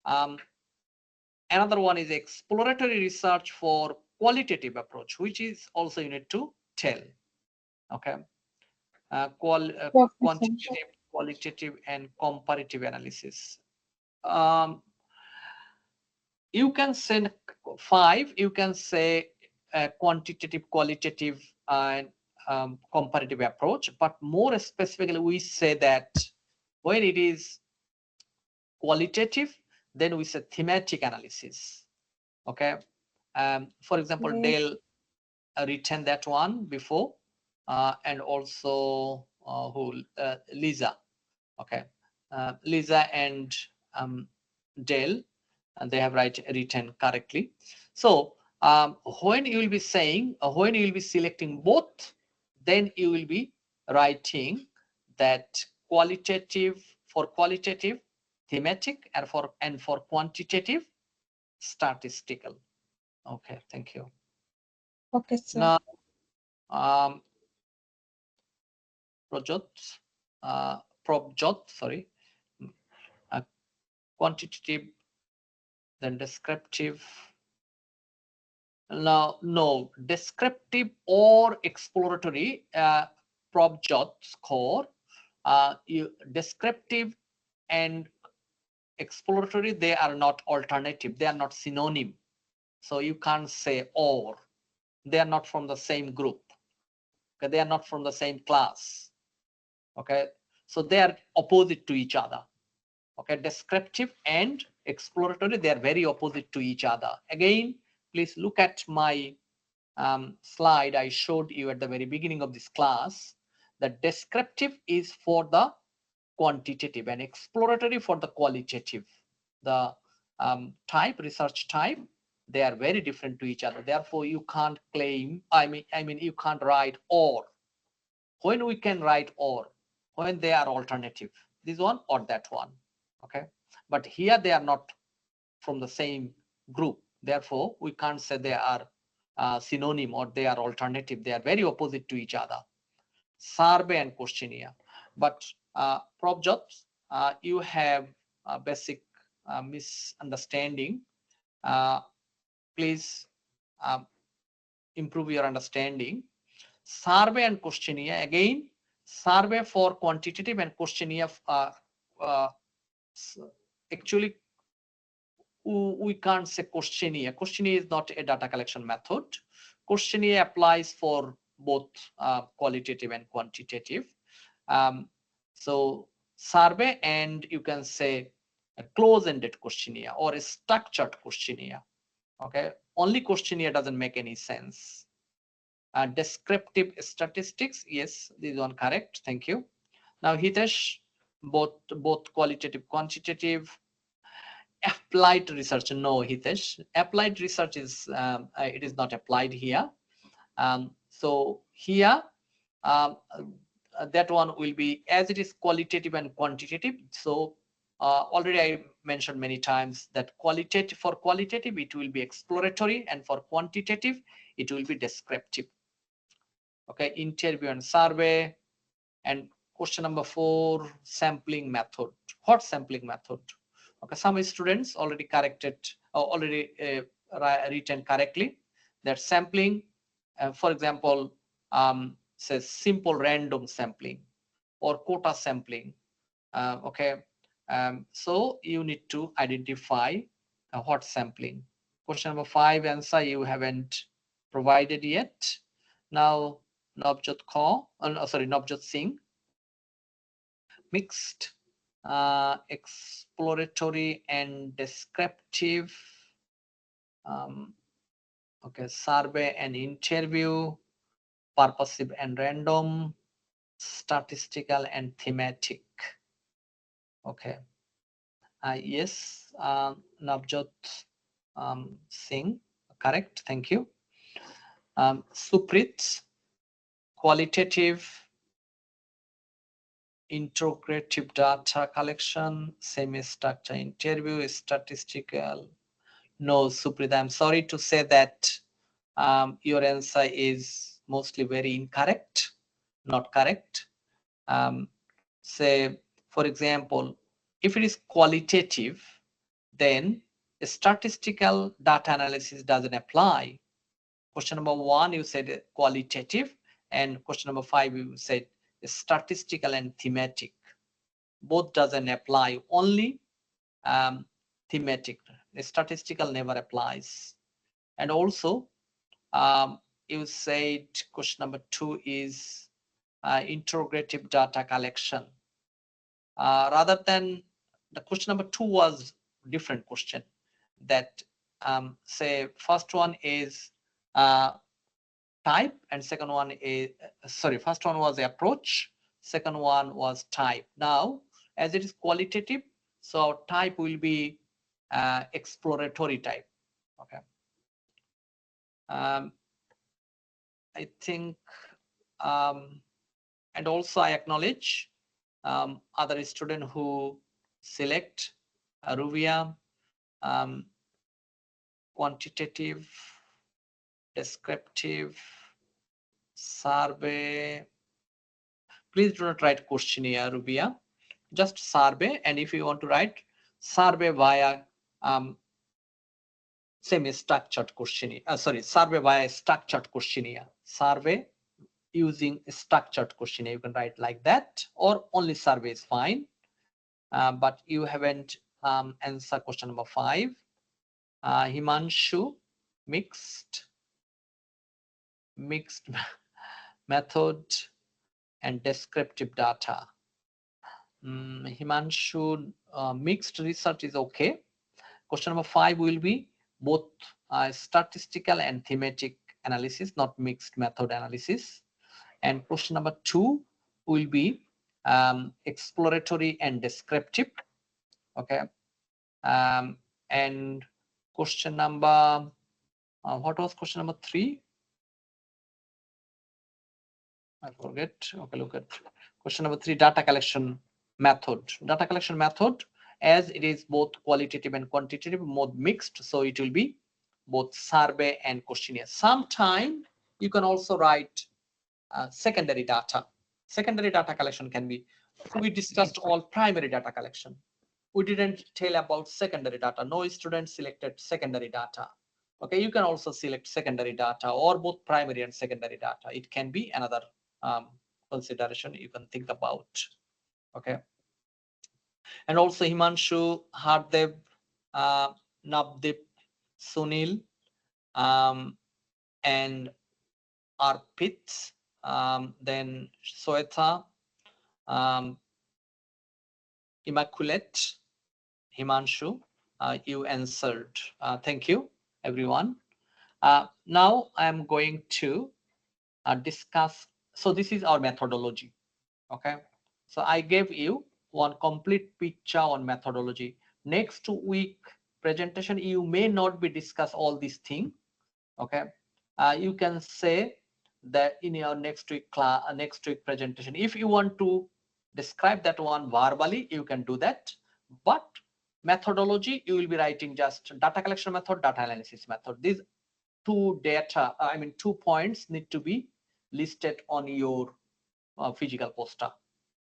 another one is exploratory research for qualitative approach, which is also you need to tell. Okay. Quantitative, qualitative, and comparative analysis. You can say 5. You can say quantitative, qualitative, and comparative approach. But more specifically, we say that when it is qualitative, then we say thematic analysis. Okay. For example, Dale written that one before, and also Lisa. Okay. Lisa and Dale, and they have written correctly. So when you will be saying, when you will be selecting both, then you will be writing that qualitative, for qualitative, thematic, and for quantitative, statistical. Okay, thank you. Okay, sir. Now Probjot, sorry, quantitative, then descriptive. Now, no, descriptive or exploratory, Probjot score, descriptive and exploratory, they are not alternative, they are not synonym. So you can't say or, they are not from the same group. Okay, they are not from the same class. Okay, so they are opposite to each other. Okay, descriptive and exploratory, they are very opposite to each other. Again, please look at my slide I showed you at the very beginning of this class. The descriptive is for the quantitative and exploratory for the qualitative. The research type, they are very different to each other. Therefore, you can't claim, I mean, you can't write or. When we can write or, when they are alternative, this one or that one. Okay, but here they are not from the same group. Therefore, we can't say they are synonym or they are alternative. They are very opposite to each other. Survey and questionnaire. But Probjot, you have a basic misunderstanding. please improve your understanding. Survey and questionnaire, again, survey for quantitative and questionnaire actually we can't say questionnaire. Questionnaire is not a data collection method. Questionnaire applies for both qualitative and quantitative. So survey, and you can say a close-ended questionnaire or a structured questionnaire. Okay, only questionnaire doesn't make any sense. Descriptive statistics, yes, this one correct. Thank you. Now Hitesh, both qualitative, quantitative. Applied research, no Hitesh, applied research is it is not applied here. So here that one will be, as it is qualitative and quantitative. So already I mentioned many times that qualitative, for qualitative it will be exploratory, and for quantitative it will be descriptive. Okay, interview and survey. And question number 4, sampling method. What sampling method? Okay, some students already corrected, written correctly that sampling, for example, says simple random sampling or quota sampling. Okay, so you need to identify what sampling. Question number 5 answer you haven't provided yet. Now Navjot Singh, mixed exploratory and descriptive. Okay, survey and interview, purposive and random, statistical and thematic. Okay, yes, Navjot Singh, correct, thank you. Suprit, qualitative, integrative data collection, semi-structure interview, statistical. No, Suprita, I'm sorry to say that your answer is mostly very incorrect, not correct. Say, for example, if it is qualitative, then statistical data analysis doesn't apply. Question number 1, you said qualitative, and question number 5, you said statistical and thematic. Both doesn't apply, only thematic. Statistical never applies. And also you said question number 2 is integrative data collection. Rather than, the question number 2 was different question, that say first one is type, and second one is first one was approach, second one was type. Now as it is qualitative, so type will be exploratory type. Okay, I think and also I acknowledge other student who select Ruvia, quantitative, descriptive, survey. Please do not write questionnaire, Rubia, just survey. And if you want to write survey via semi-structured questionnaire, survey via structured questionnaire, survey using a structured questionnaire, you can write like that, or only survey is fine. But you haven't answered question number 5. Himanshu, mixed method and descriptive data. Himanshu, mixed research is okay. Question number 5 will be both statistical and thematic analysis, not mixed method analysis. And question number 2 will be exploratory and descriptive. Okay. And question number, what was question number 3? I forget. Okay, look at question number 3, data collection method. Data collection method, as it is both qualitative and quantitative, both mixed, so it will be both survey and questionnaire. Sometime you can also write secondary data. Secondary data collection can be, we discussed all primary data collection. We didn't tell about secondary data. No student selected secondary data. Okay, you can also select secondary data or both primary and secondary data. It can be another consideration you can think about. Okay, and also Himanshu, Hardev, Navdeep, Sunil, and Arpit, then Sweta, Immaculate, Himanshu, you answered. Thank you, everyone. Now I am going to discuss. So this is our methodology. Okay. So I gave you one complete picture on methodology. Next week presentation, you may not be discuss all these things. Okay. You can say that in your next week class, next week presentation, if you want to describe that one verbally, you can do that. But methodology, you will be writing just data collection method, data analysis method. These two data, I mean, 2 points need to be listed on your physical poster.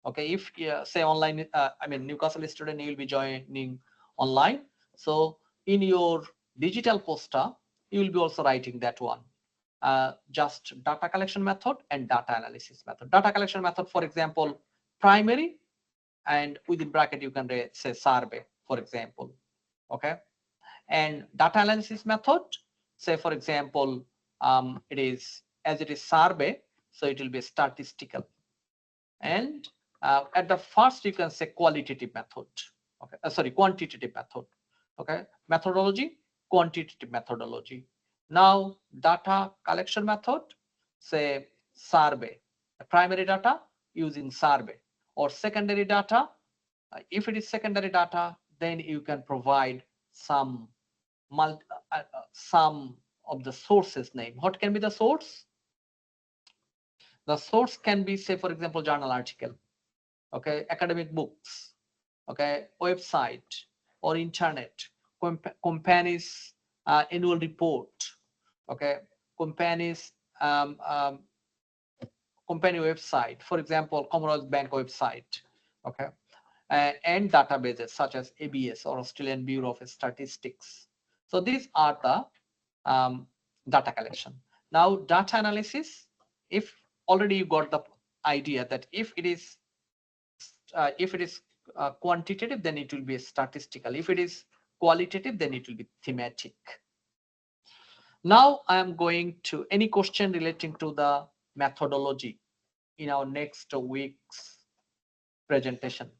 Okay, if say online, I mean, Newcastle student, you will be joining online. So in your digital poster, you will be also writing that one. Just data collection method and data analysis method. Data collection method, for example, primary, and within bracket you can say survey, for example. Okay, and data analysis method, say for example, it is as it is survey, so it will be statistical. And at the first you can say qualitative method. Okay, sorry, quantitative method. Okay, methodology, quantitative methodology. Now data collection method, say survey, primary data using survey, or secondary data. If it is secondary data, then you can provide some some of the sources name. What can be the source? The source can be, say for example, journal article, okay, academic books, okay, website or internet, companies annual report, okay, companies company website, for example, Commonwealth Bank website, okay, and databases such as ABS or Australian Bureau of Statistics. So these are the data collection. Now data analysis, if already you got the idea that if it is quantitative, then it will be statistical. If it is qualitative, then it will be thematic. Now I am going to any question relating to the methodology in our next week's presentation.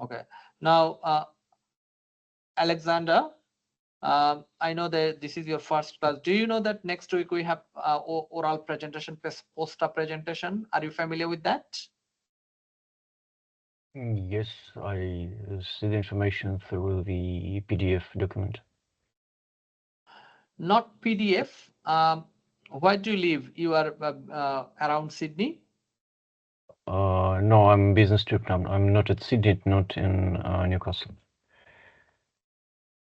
Okay. Now, Alexander, I know that this is your first class. Do you know that next week we have oral presentation, poster presentation? Are you familiar with that? Yes, I see the information through the PDF document. Not PDF. Where do you live? You are around Sydney? No, I'm business trip now. I'm not at Sydney, not in Newcastle.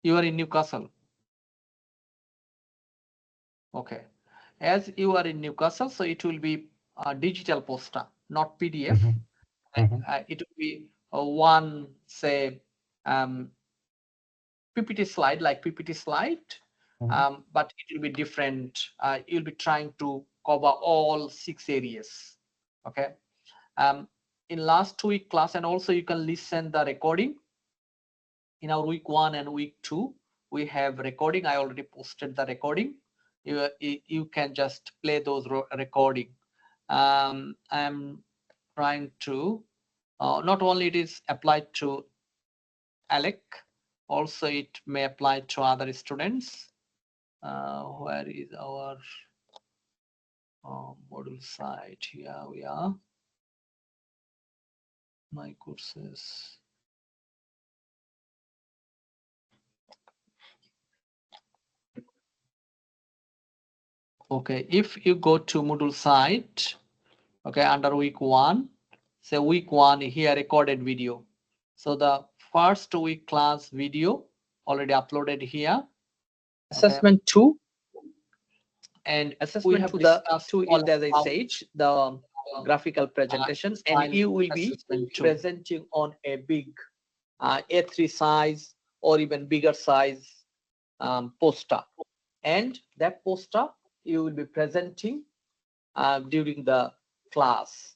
You are in Newcastle. Okay. As you are in Newcastle, so it will be a digital poster, not PDF. It will be one, say, PPT slide, like PPT slide, but it will be different. You'll be trying to cover all 6 areas. Okay. In last week class, and also you can listen the recording. In our week 1 and week 2, we have recording. I already posted the recording. You can just play those recording. I'm trying to, not only it is applied to Alec, also it may apply to other students. Where is our module site? Here we are. My courses. Okay, if you go to Moodle site, okay, under week 1, say week 1 here recorded video. So the first week class video already uploaded here. Assessment 2, and assessment 2 is, as I said, the graphical presentation, and you will be presenting on a big A3 size or even bigger size poster, and that poster you will be presenting during the class.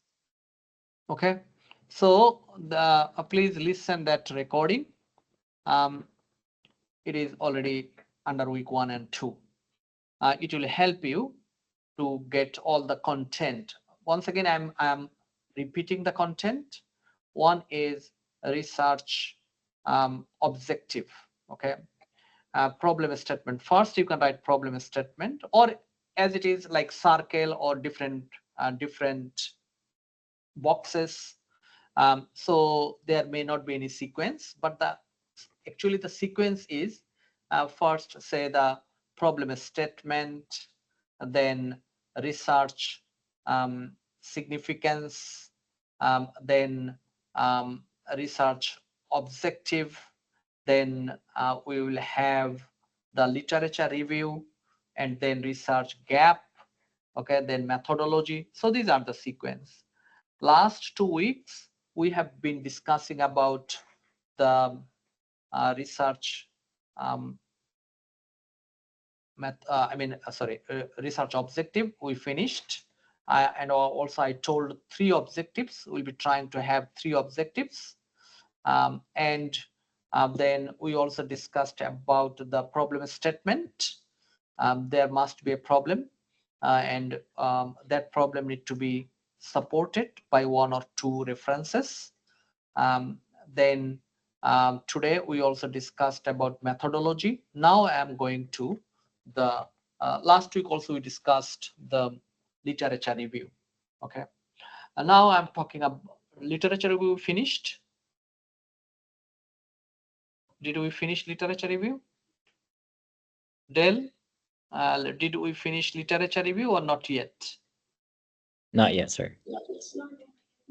Okay, so please listen that recording. It is already under week 1 and 2. It will help you to get all the content. Once again, I'm repeating the content. One is research objective. Okay, problem statement. First, you can write problem statement, or as it is like circle or different boxes. So there may not be any sequence, but actually the sequence is first say the problem statement, then research significance, then research objective, then we will have the literature review, and then research gap, okay, then methodology. So these are the sequence. Last 2 weeks we have been discussing about the research research objective. We finished, and also I told 3 objectives. We'll be trying to have 3 objectives, and then we also discussed about the problem statement. There must be a problem, and that problem need to be supported by 1 or 2 references. Then today we also discussed about methodology. Now I am going to the last week also we discussed the literature review. Okay, and now I'm talking about literature review. Finished? Did we finish literature review? Dell, did we finish literature review or not yet? Not yet, sir.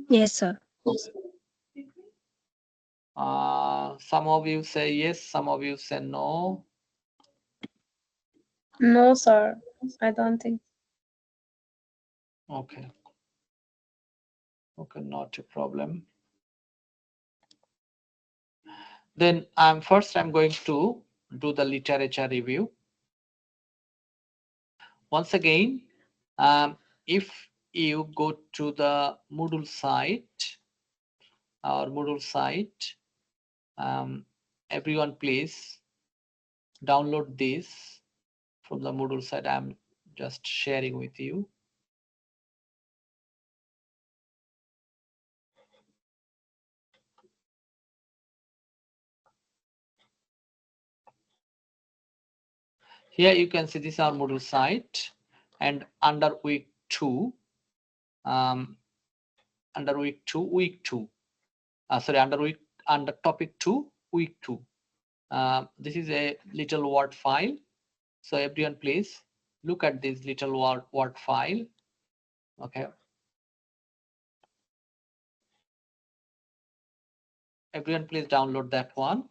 Yes, sir. Some of you say yes, some of you say no. No, sir. I don't think. Okay. Okay, not a problem. Then I'm going to do the literature review. Once again, if you go to the Moodle site, everyone please download this from the Moodle site. I'm just sharing with you. Here you can see this is our Moodle site, and under week 2, under topic 2, week 2. This is a little Word file. So everyone please look at this little Word file. Okay. Everyone please download that one.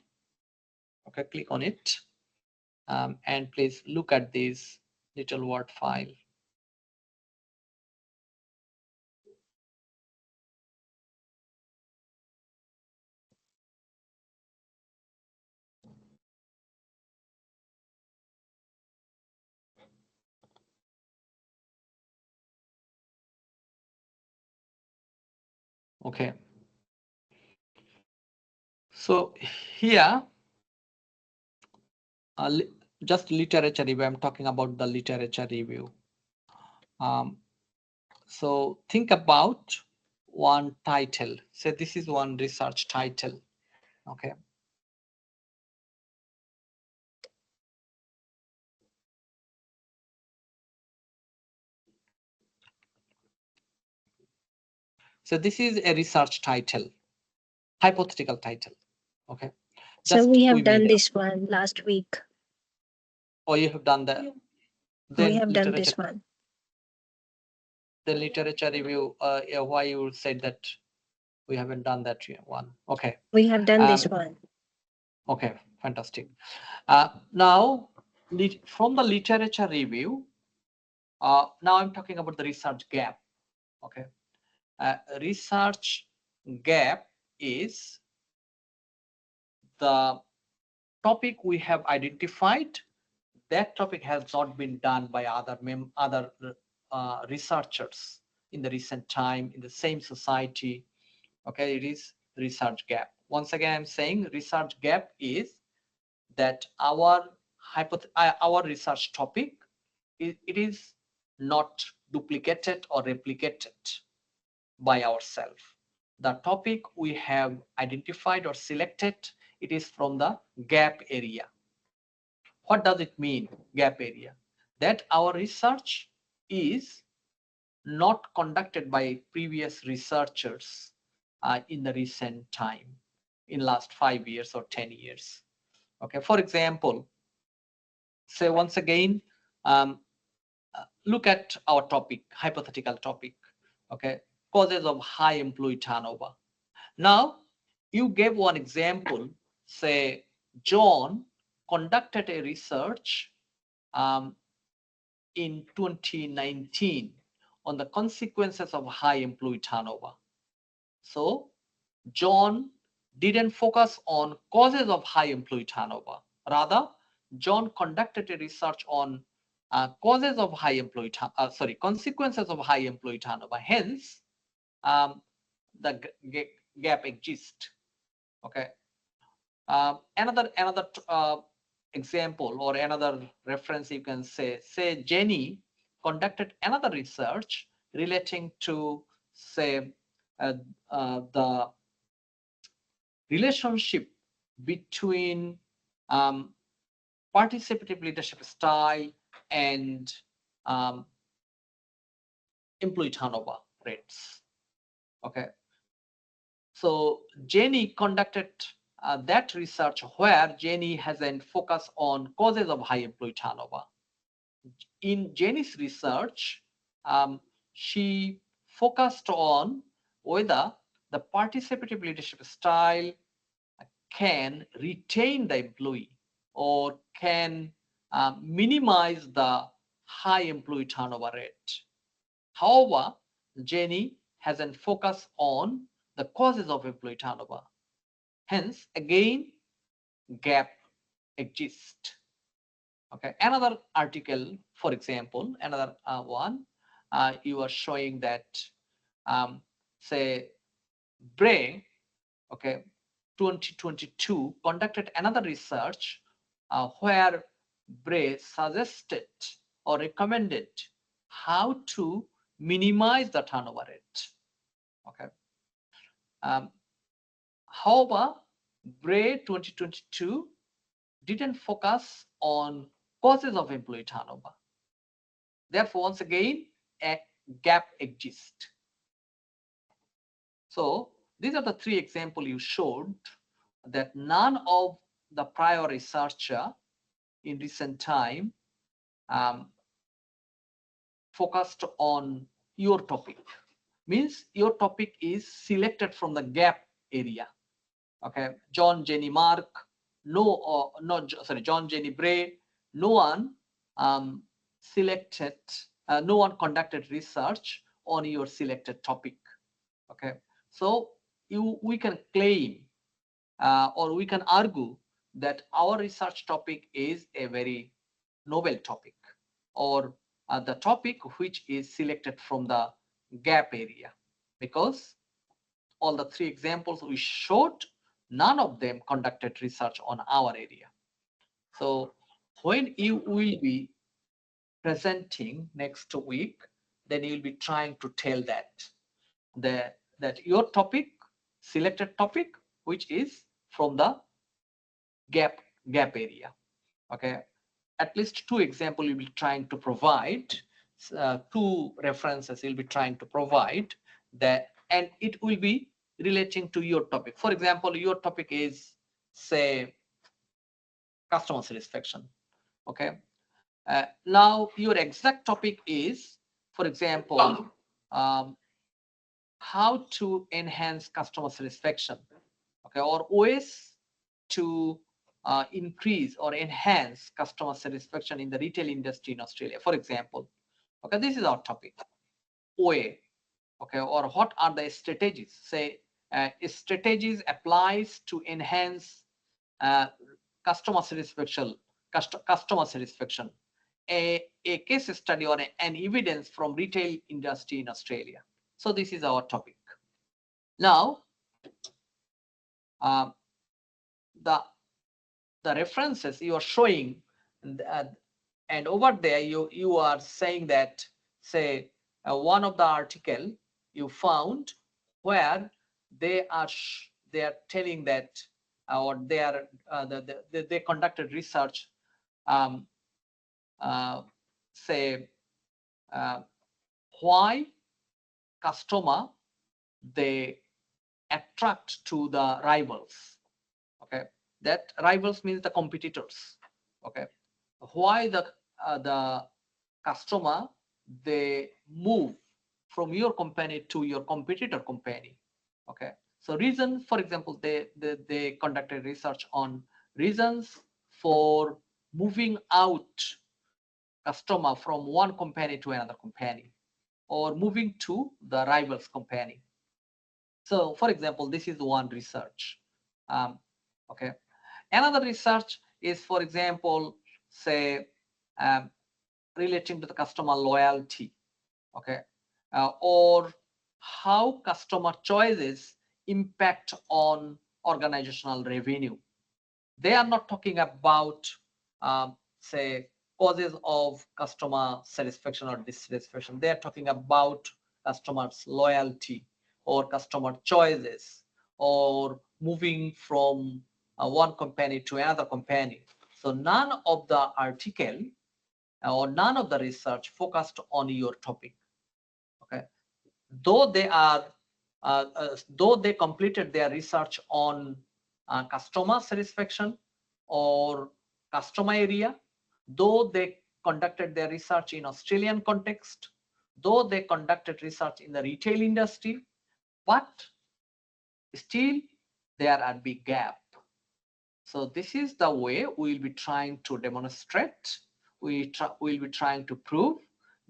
Okay, click on it. And please look at this little Word file. Okay. So here, just literature review. I'm talking about the literature review. So think about one title. Say this is one research title. Okay. So this is a research title, hypothetical title. Okay. So we have done this one last week. Oh, you have done that. We have done this one. The literature review. Yeah, why you said that we haven't done that one? Okay. We have done this one. Okay, fantastic. Now, from the literature review, now I'm talking about the research gap. Okay. Research gap is the topic we have identified, that topic has not been done by other researchers in the recent time in the same society. Okay, it is research gap. Once again, I'm saying research gap is that our research topic, it is not duplicated or replicated by ourselves. The topic we have identified or selected, it is from the gap area. What does it mean, gap area? That our research is not conducted by previous researchers in the recent time, in last 5 years or 10 years. Okay, for example, say once again, look at our topic, hypothetical topic. Okay, causes of high employee turnover. Now, you gave one example, say John conducted a research in 2019 on the consequences of high employee turnover. So John didn't focus on causes of high employee turnover. Rather, John conducted a research on consequences of high employee turnover. Hence, the gap exists. Okay. Another example or another reference you can say Jenny conducted another research relating to say the relationship between participative leadership style and employee turnover rates. Okay, so Jenny conducted that research where Jenny has a focus on causes of high employee turnover. In Jenny's research, she focused on whether the participative leadership style can retain the employee or can minimize the high employee turnover rate. However, Jenny has a focus on the causes of employee turnover. Hence, again, gap exists. Okay, another article, for example, another one, you are showing that, say, Bray, okay, 2022 conducted another research where Bray suggested or recommended how to minimize the turnover rate. Okay. However, Bray 2022 didn't focus on causes of employee turnover. Therefore, once again, a gap exists. So these are the three examples you showed that none of the prior researcher in recent time focused on your topic. Means your topic is selected from the gap area. Okay, John, Jenny, Mark, John, Jenny, Bray, no one no one conducted research on your selected topic. Okay, so we can claim or we can argue that our research topic is a very novel topic, or the topic which is selected from the gap area, because all the three examples we showed, none of them conducted research on our area. So when you will be presenting next week, then you will be trying to tell that your topic, selected topic, which is from the gap area. Okay, at least two examples you'll be trying to provide, two references you'll be trying to provide that, and it will be relating to your topic. For example, your topic is, say, customer satisfaction. Okay, now your exact topic is, for example, how to enhance customer satisfaction. Okay, or ways to increase or enhance customer satisfaction in the retail industry in Australia, for example. Okay, this is our topic. OA. Okay, or what are the strategies? Say strategies applies to enhance customer satisfaction, customer satisfaction, a case study or an evidence from retail industry in Australia. So this is our topic. Now, the references you are showing, and over there you are saying that, say, one of the article you found where they are telling that, or they are they conducted research, say, why customer they attract to the rivals. Okay, that rivals means the competitors. Okay, why the customer they move from your company to your competitor company. Okay, so reason, for example, they conducted research on reasons for moving out customer from one company to another company, or moving to the rivals company. So for example, this is one research. Okay, another research is, for example, say, relating to the customer loyalty. Okay, or how customer choices impact on organizational revenue. They are not talking about, say, causes of customer satisfaction or dissatisfaction. They are talking about customers loyalty or customer choices, or moving from one company to another company. So none of the article or none of the research focused on your topic. Okay, though they completed their research on customer satisfaction or customer area, though they conducted their research in Australian context, though they conducted research in the retail industry, but still there are big gap. So this is the way we will be trying to demonstrate, we will be trying to prove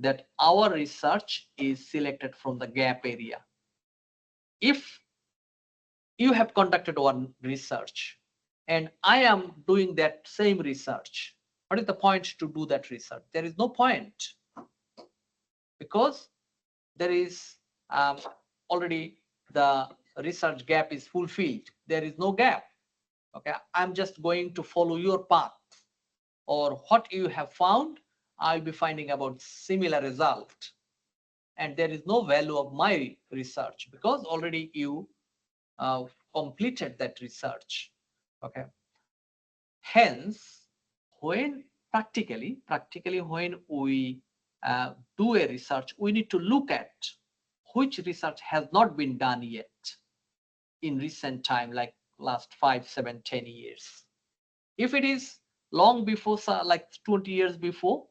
that our research is selected from the gap area. If you have conducted one research and I am doing that same research, what is the point to do that research? There is no point, because there is already the research gap is fulfilled. There is no gap. Okay, I'm just going to follow your path, or what you have found, I'll be finding about similar result, and there is no value of my research because already you completed that research. Okay, hence when practically when we do a research, we need to look at which research has not been done yet in recent time, like last 5, 7, 10 years. If it is long before, like 20 years before,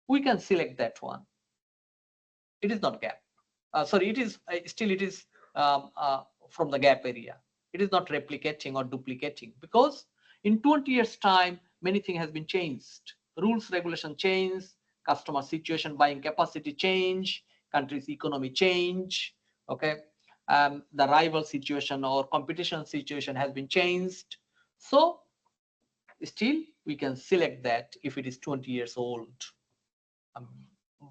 we can select that one. It is not gap. Sorry, it is still, it is from the gap area. It is not replicating or duplicating, because in 20 years time, many things has been changed. Rules, regulation change, customer situation, buying capacity change, country's economy change. Okay, the rival situation or competition situation has been changed. So still we can select that if it is 20 years old.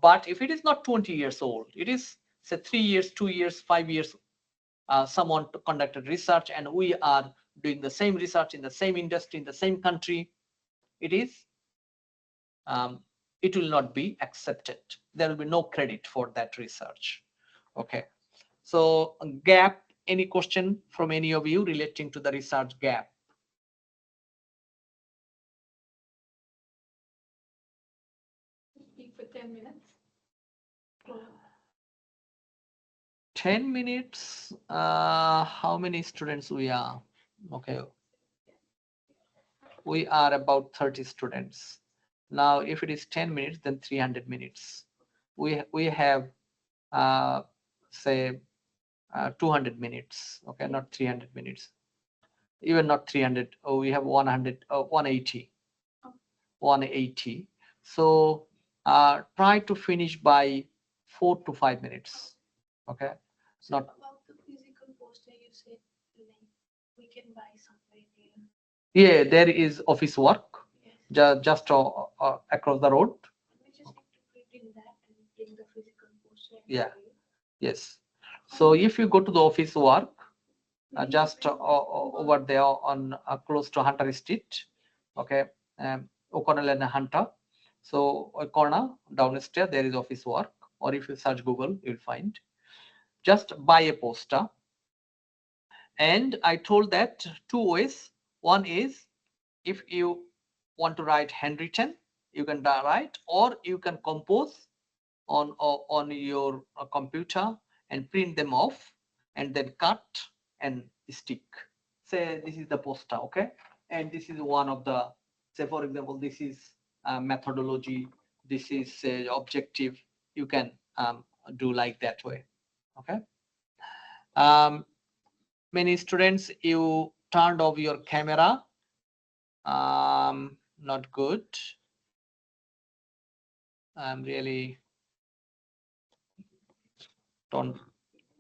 But if it is not 20 years old, it is, say, 3 years, 2 years, 5 years, someone conducted research and we are doing the same research in the same industry, in the same country, it is, it will not be accepted. There will be no credit for that research. Okay, so gap, any question from any of you relating to the research gap? Speak for 10 minutes. 10 minutes. How many students we are? Okay, we are about 30 students. Now if it is 10 minutes, then 300 minutes. We have say 200 minutes. Okay, not 300 minutes, even not 300. Oh, we have 100, 180. 180. So try to finish by 4 to 5 minutes. Okay, it's not about the physical poster, you said like we can buy somewhere here. Yeah, there is office work Yes. just across the road. We just need to print in that and bring the physical poster. Yeah. Yes. So if you go to the office work, just over there on close to Hunter Street, okay, O'Connell and Hunter. So a corner downstairs there is office work, or if you search Google, you'll find. Just buy a poster. And I told that two ways. One is if you want to write handwritten, you can write, or you can compose on your computer and print them off and then cut and stick. Say this is the poster, okay, and this is one of the, say for example, this is methodology, this is objective. You can do like that way, okay. um, Many students, you turned off your camera. Not good. I'm really don't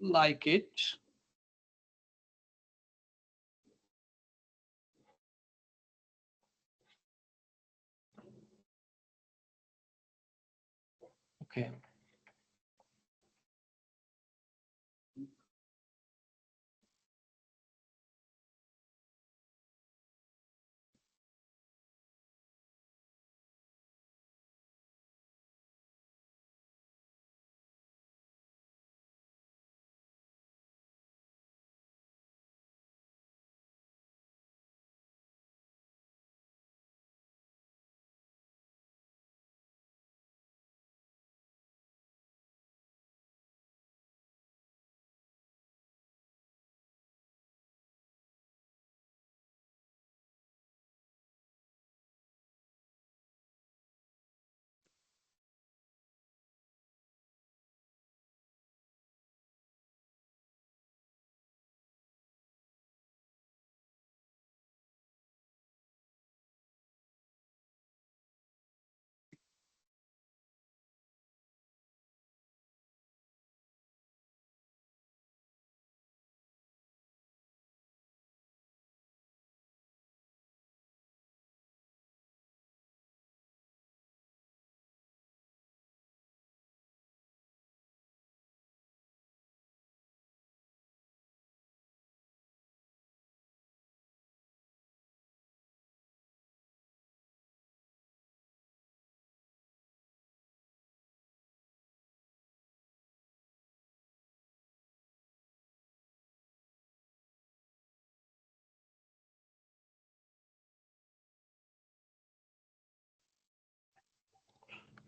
like it. Okay.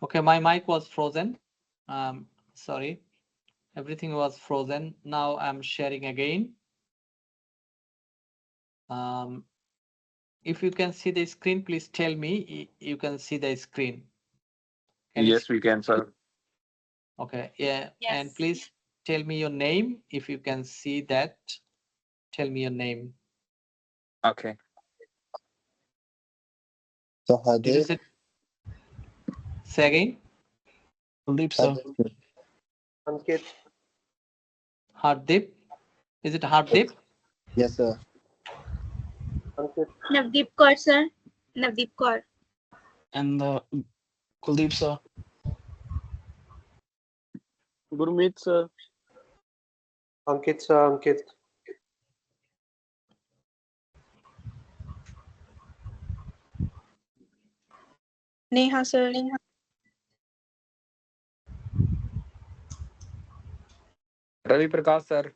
Okay, my mic was frozen. Sorry, everything was frozen. Now I'm sharing again. If you can see the screen, please tell me you can see the screen. Yes, we can, sir. Okay, yeah. Yes. And please tell me your name. If you can see that, tell me your name. Okay. Did you say again? Kuldeep, sir. Ankit. Hardip. Is it Hardip? Yes, sir. Ankit. Navdeep Kaur, sir. Navdeep Kaur. And Kuldeep, sir. Gurmeet, sir. Ankit, sir. Ankit. Neha, sir. Ravi Prakash, sir.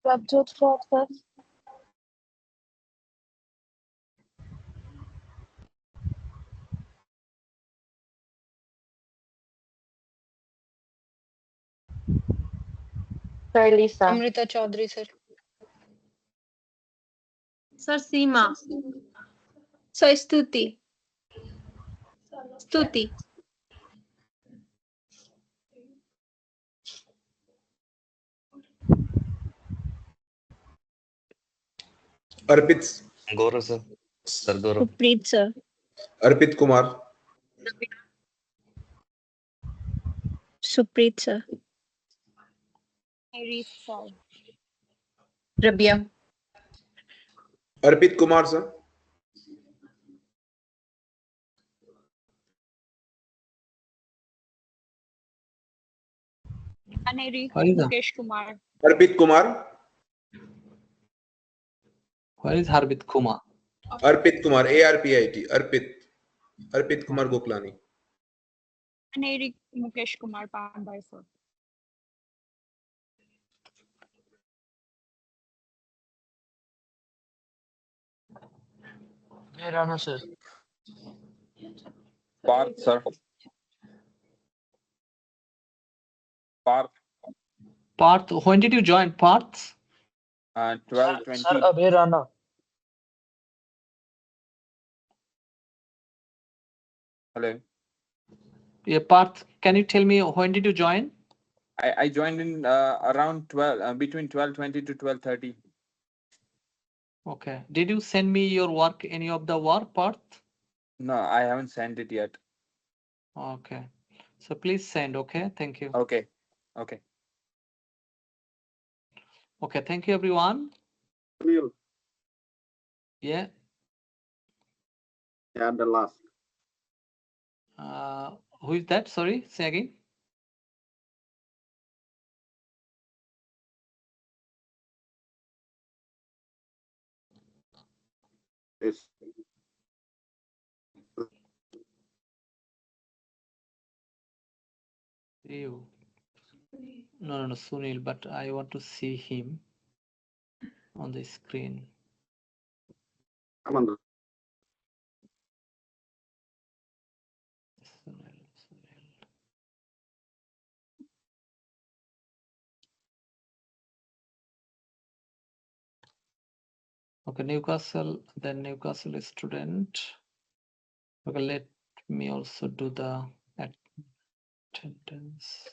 Prabjot Kaur, sir. Sir Lisa. Amrita Chaudhary, sir. Sir Seema. Sir Stuti. Stuti. Arpit Gaurav sir sir Gaurav Supreet, sir. Arpit Kumar Supreet, sir. Rabia. Arpit Kumar sir Aneri Where is Mukesh Kumar. Arpit Kumar. Where is Harbit Kumar? Arpit Kumar. ARPIT. Arpit. Arpit Kumar Goklani. Aneri Mukesh Kumar Pandai, sir. Abhay Rana, sir. Parth, sir. Parth, Parth, when did you join, Parth? 12:20. Sir, Abhay Rana. Hello. Yeah, Parth, can you tell me when did you join? I joined in around 12, between 12:20 to 12:30. Okay. Did you send me your work, any of the work, Parth? No, I haven't sent it yet. Okay. So please send, okay? Thank you. Okay. Okay. Okay, thank you, everyone. Yeah. And the last. Who is that? Sorry, say again. Yes. You. No, Sunil, but I want to see him on the screen. Come on. Sunil. Okay, Newcastle, then Newcastle student. Okay, let me also do the attendance.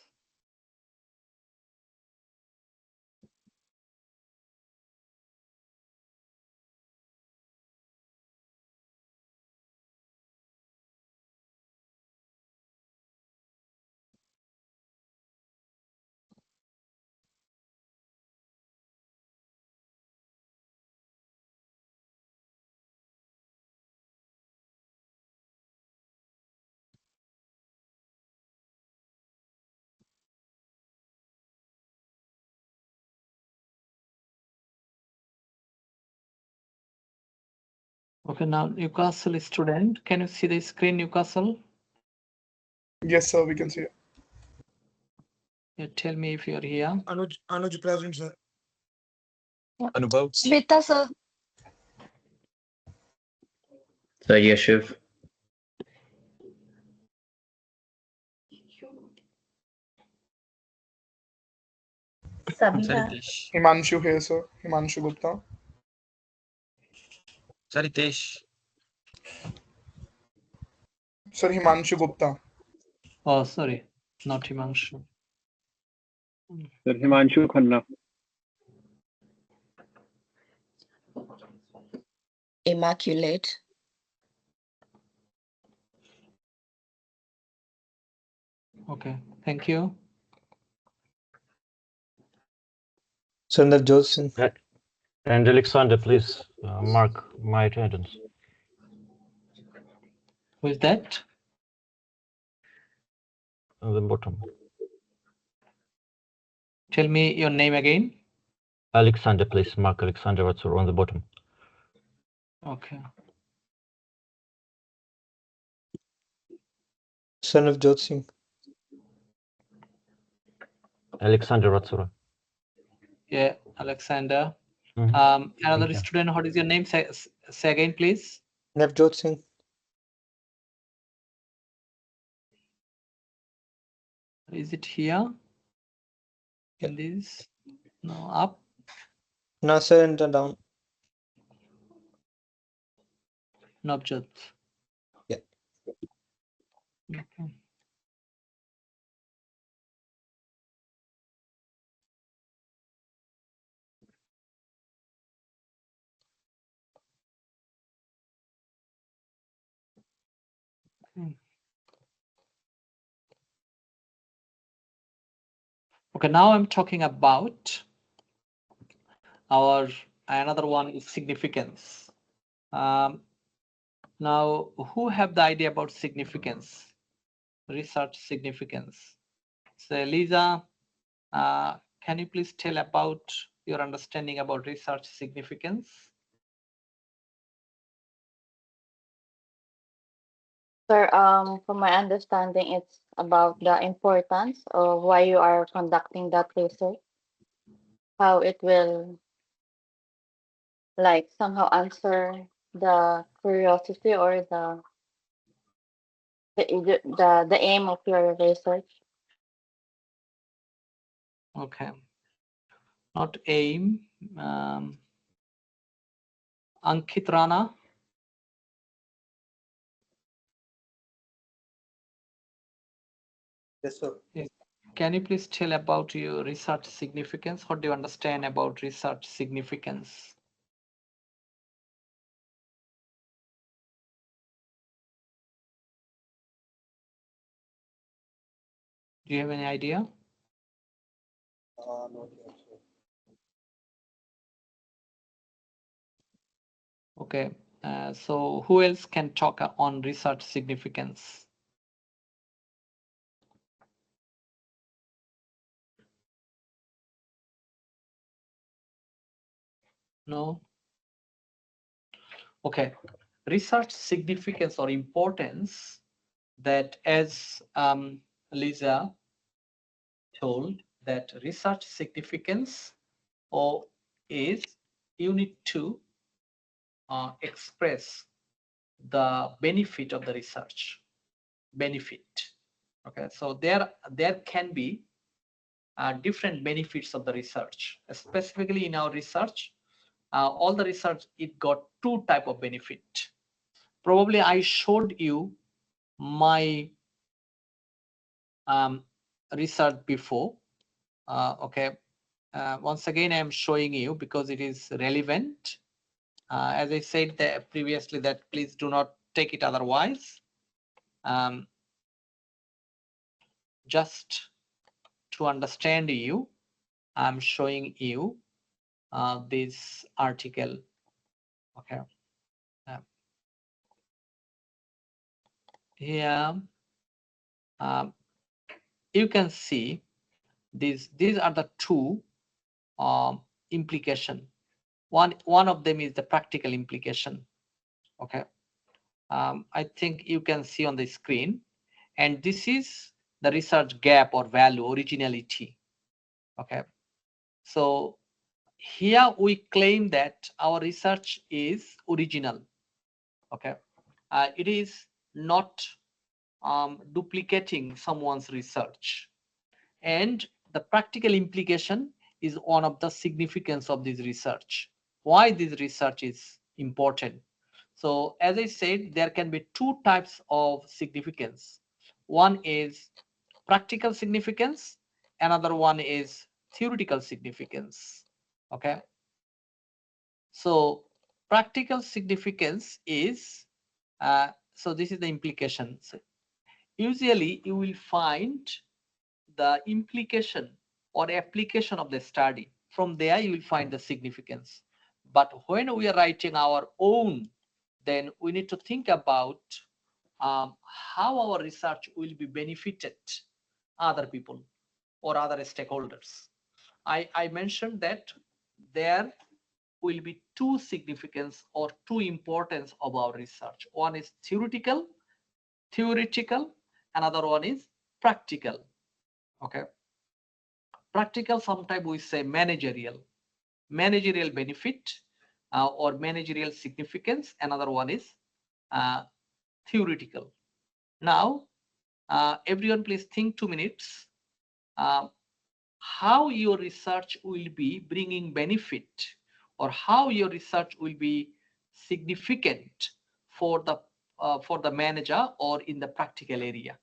Okay, now Newcastle student. Can you see the screen, Newcastle? Yes, sir, we can see it. Yeah, tell me if you're here. Anuj present, sir. Anubhav. Smita, sir. Sir Yashiv. Sabina. Himanshu here, sir. Himanshu Gupta. Saritesh. Sir, Himanshu Gupta. Oh, sorry, not Himanshu. Sir Himanshu Khanna. Immaculate. Okay, thank you. Sundar Johnson. And Alexander, please mark my attendance. Who is that? On the bottom. Tell me your name again. Alexander, please mark Alexander Ratsur on the bottom. Okay. Son of Jot Singh. Alexander Ratsura. Yeah, Alexander. Mhm. Another Thank you. student, what is your name? Say again, please. Navjot Singh. Is it here? In this? No, up. No, sir, and down. Navjot. Yeah. Okay. Okay, now I'm talking about our another one is significance. Now, who have the idea about significance? Research significance. So, Lisa, Can you please tell about your understanding about research significance? Sir, from my understanding, it's about the importance of why you are conducting that research, how it will like somehow answer the curiosity or the aim of your research. Okay. Not aim. Ankit Rana. Yes, sir. Can you please tell about your research significance? What do you understand about research significance? Do you have any idea? Not yet, sir. Okay. So who else can talk on research significance? No? Okay. Research significance or importance, that as Lisa told, that research significance or is you need to express the benefit of the research. Benefit. Okay, so there can be different benefits of the research. Specifically in our research, all the research, it got two type of benefit. Probably I showed you my research before. Okay, once again I am showing you because it is relevant. As I said that previously, that please do not take it otherwise. Just to understand you, I'm showing you this article. Okay. Here you can see these are the two implication. One of them is the practical implication. Okay. I think you can see on the screen, and this is the research gap or value, originality. Okay. So here we claim that our research is original. Okay. It is not duplicating someone's research. And the practical implication is one of the significance of this research. Why this research is important? So as I said, there can be two types of significance. One is practical significance, another one is theoretical significance. Okay. So practical significance is, so this is the implication. So usually you will find the implication or application of the study. From there you will find the significance. But when we are writing our own, then we need to think about how our research will be benefited other people or other stakeholders. I mentioned that there will be two significance or two importance of our research. One is theoretical, another one is practical. Okay. Practical, sometimes we say managerial benefit or managerial significance. Another one is theoretical. Now, everyone please think 2 minutes. How your research will be bringing benefit, or how your research will be significant for the manager or in the practical area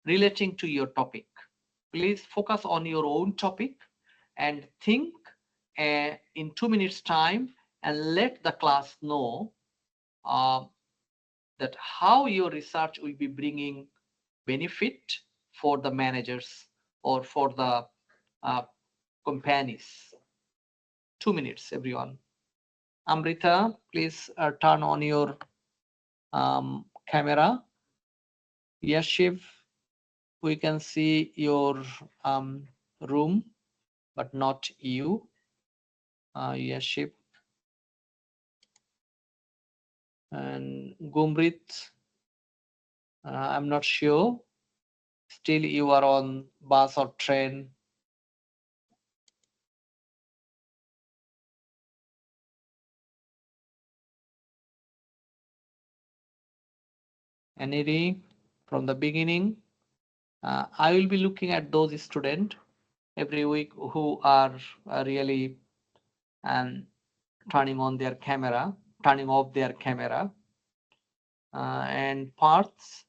relating to your topic. Please focus on your own topic and think in 2 minutes time, and let the class know that how your research will be bringing benefit for the managers or for the companies. 2 minutes, everyone. Amrita, please turn on your camera. Yes, Shiv, we can see your room, but not you. Yaship and Gumrit. I'm not sure. Still, you are on bus or train. Aniri, from the beginning, I will be looking at those students every week who are really turning on their camera, turning off their camera. And parts,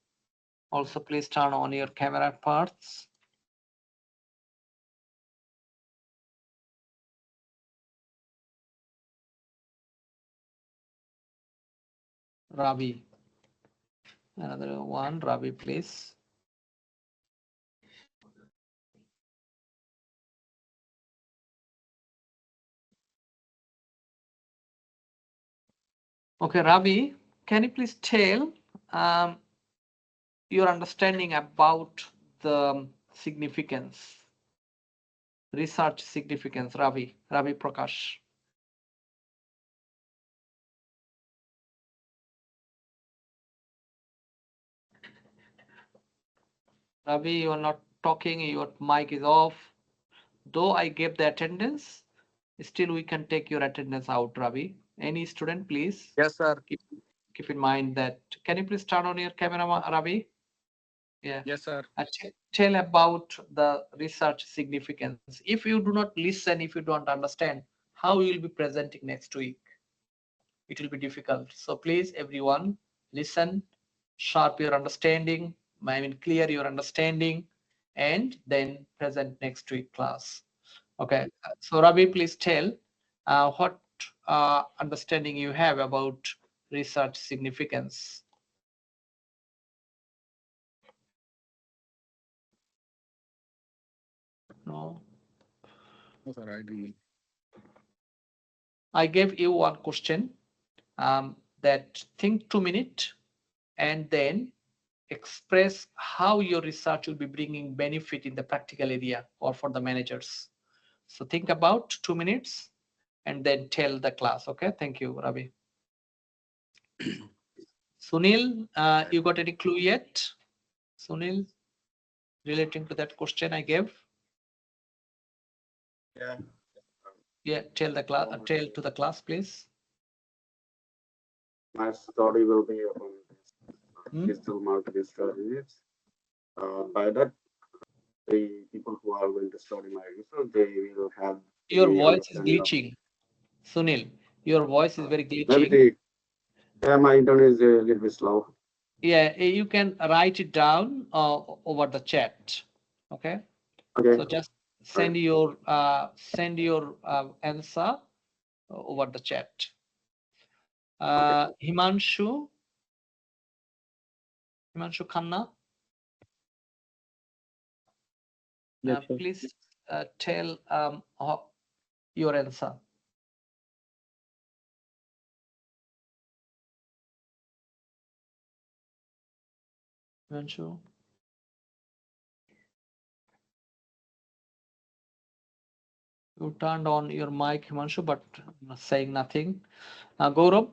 also please turn on your camera parts. Ravi, another one, Ravi, please. Okay, Ravi, can you please tell your understanding about the significance, research significance, Ravi Prakash. Ravi, you are not talking, your mic is off. Though I gave the attendance, still we can take your attendance out, Ravi. Any student, please. Yes, sir. Keep in mind that. Can you please turn on your camera, Ravi? Yeah. Yes, sir. Tell about the research significance. If you do not listen, if you don't understand, how you will be presenting next week? It will be difficult. So please, everyone, listen, sharp your understanding, I mean, clear your understanding, and then present next week class. Okay. So Ravi, please tell what understanding you have about research significance. No. No, sir, I do. I gave you one question that think 2 minutes and then express how your research will be bringing benefit in the practical area or for the managers. So think about 2 minutes and then tell the class. Okay, thank you, Ravi. Sunil, you got any clue yet? Sunil, relating to that question I gave? Yeah. Yeah, tell the class, tell to the class, please. My study will be on digital marketing strategies. By that, the people who are going to study my research, they will have Your the voice is understanding of. glitching. Sunil, your voice is very glitching. Maybe yeah, my internet is a little bit slow. Yeah, you can write it down over the chat. Okay. Okay. So just send your answer over the chat. Himanshu Khanna, please tell your answer. Himanshu. You turned on your mic, Himanshu, but saying nothing. Gaurav.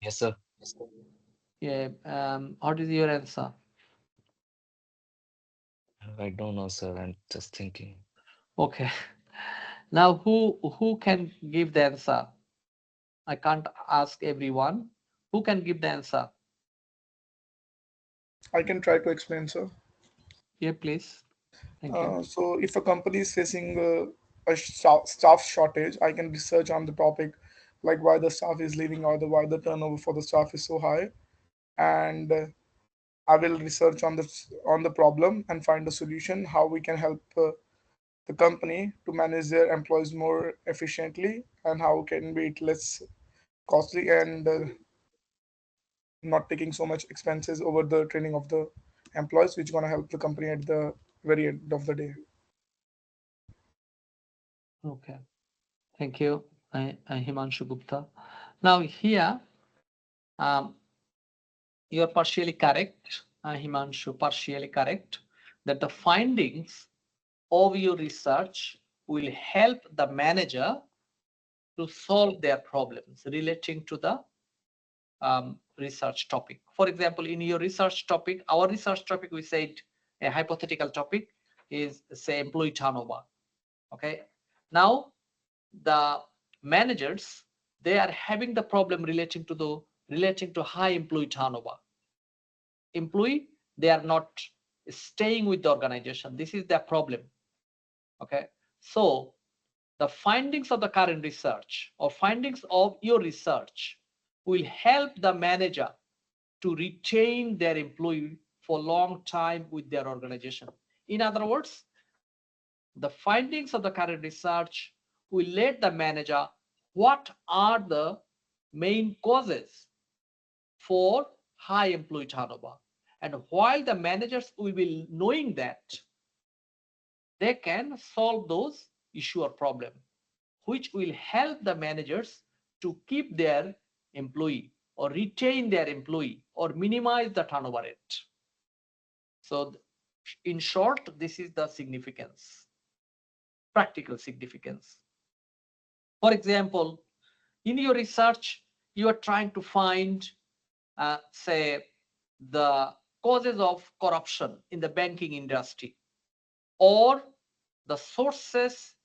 Yes, sir. Yeah. What is your answer? I don't know, sir. I'm just thinking. Okay. Now, who can give the answer? I can't ask everyone. Who can give the answer? I can try to explain, sir. Yeah, please. Thank you. So, if a company is facing a staff shortage, I can research on the topic, like why the staff is leaving or why the turnover for the staff is so high, and I will research on the problem and find a solution how we can help the company to manage their employees more efficiently and how can be it less costly and not taking so much expenses over the training of the employees, which gonna help the company at the very end of the day. Okay. Thank you, Himanshu Gupta. Now here, you are partially correct. Himanshu, partially correct, that the findings of your research will help the manager to solve their problems relating to the research topic. For example, in your research topic, our research topic, we said a hypothetical topic is, say, employee turnover. Okay. Now, the managers, they are having the problem relating to high employee turnover. Employee, they are not staying with the organization. This is their problem. Okay. So the findings of the current research or findings of your research will help the manager to retain their employee for a long time with their organization. In other words, the findings of the current research will let the manager what are the main causes for high employee turnover. And while the managers will be knowing that, they can solve those issue or problem, which will help the managers to keep their employee or retain their employee or minimize the turnover rate. So in short, this is the significance, practical significance. For example, in your research, you are trying to find, say, the causes of corruption in the banking industry, or the sources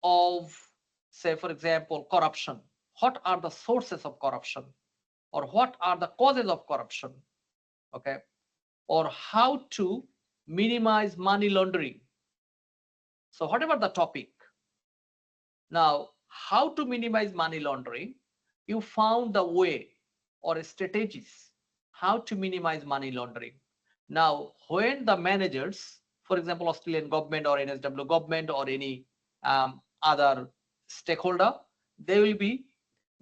of, say, for example, corruption. What are the sources of corruption, or what are the causes of corruption? Okay, or how to minimize money laundering. So whatever the topic, now how to minimize money laundering, you found the way or strategies how to minimize money laundering. Now when the managers, for example, Australian government or NSW government or any other stakeholder, they will be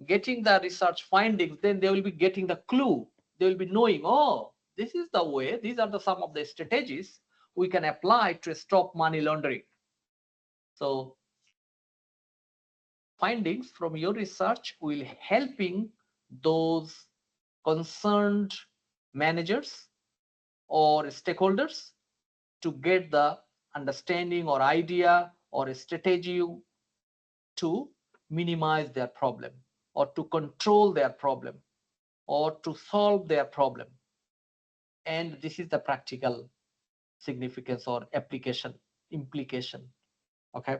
getting the research findings, then they will be getting the clue. They will be knowing, oh, this is the way, these are the some of the strategies we can apply to stop money laundering. So findings from your research will helping those concerned managers or stakeholders to get the understanding or idea or a strategy to minimize their problem or to control their problem or to solve their problem. And this is the practical significance or application implication. Okay.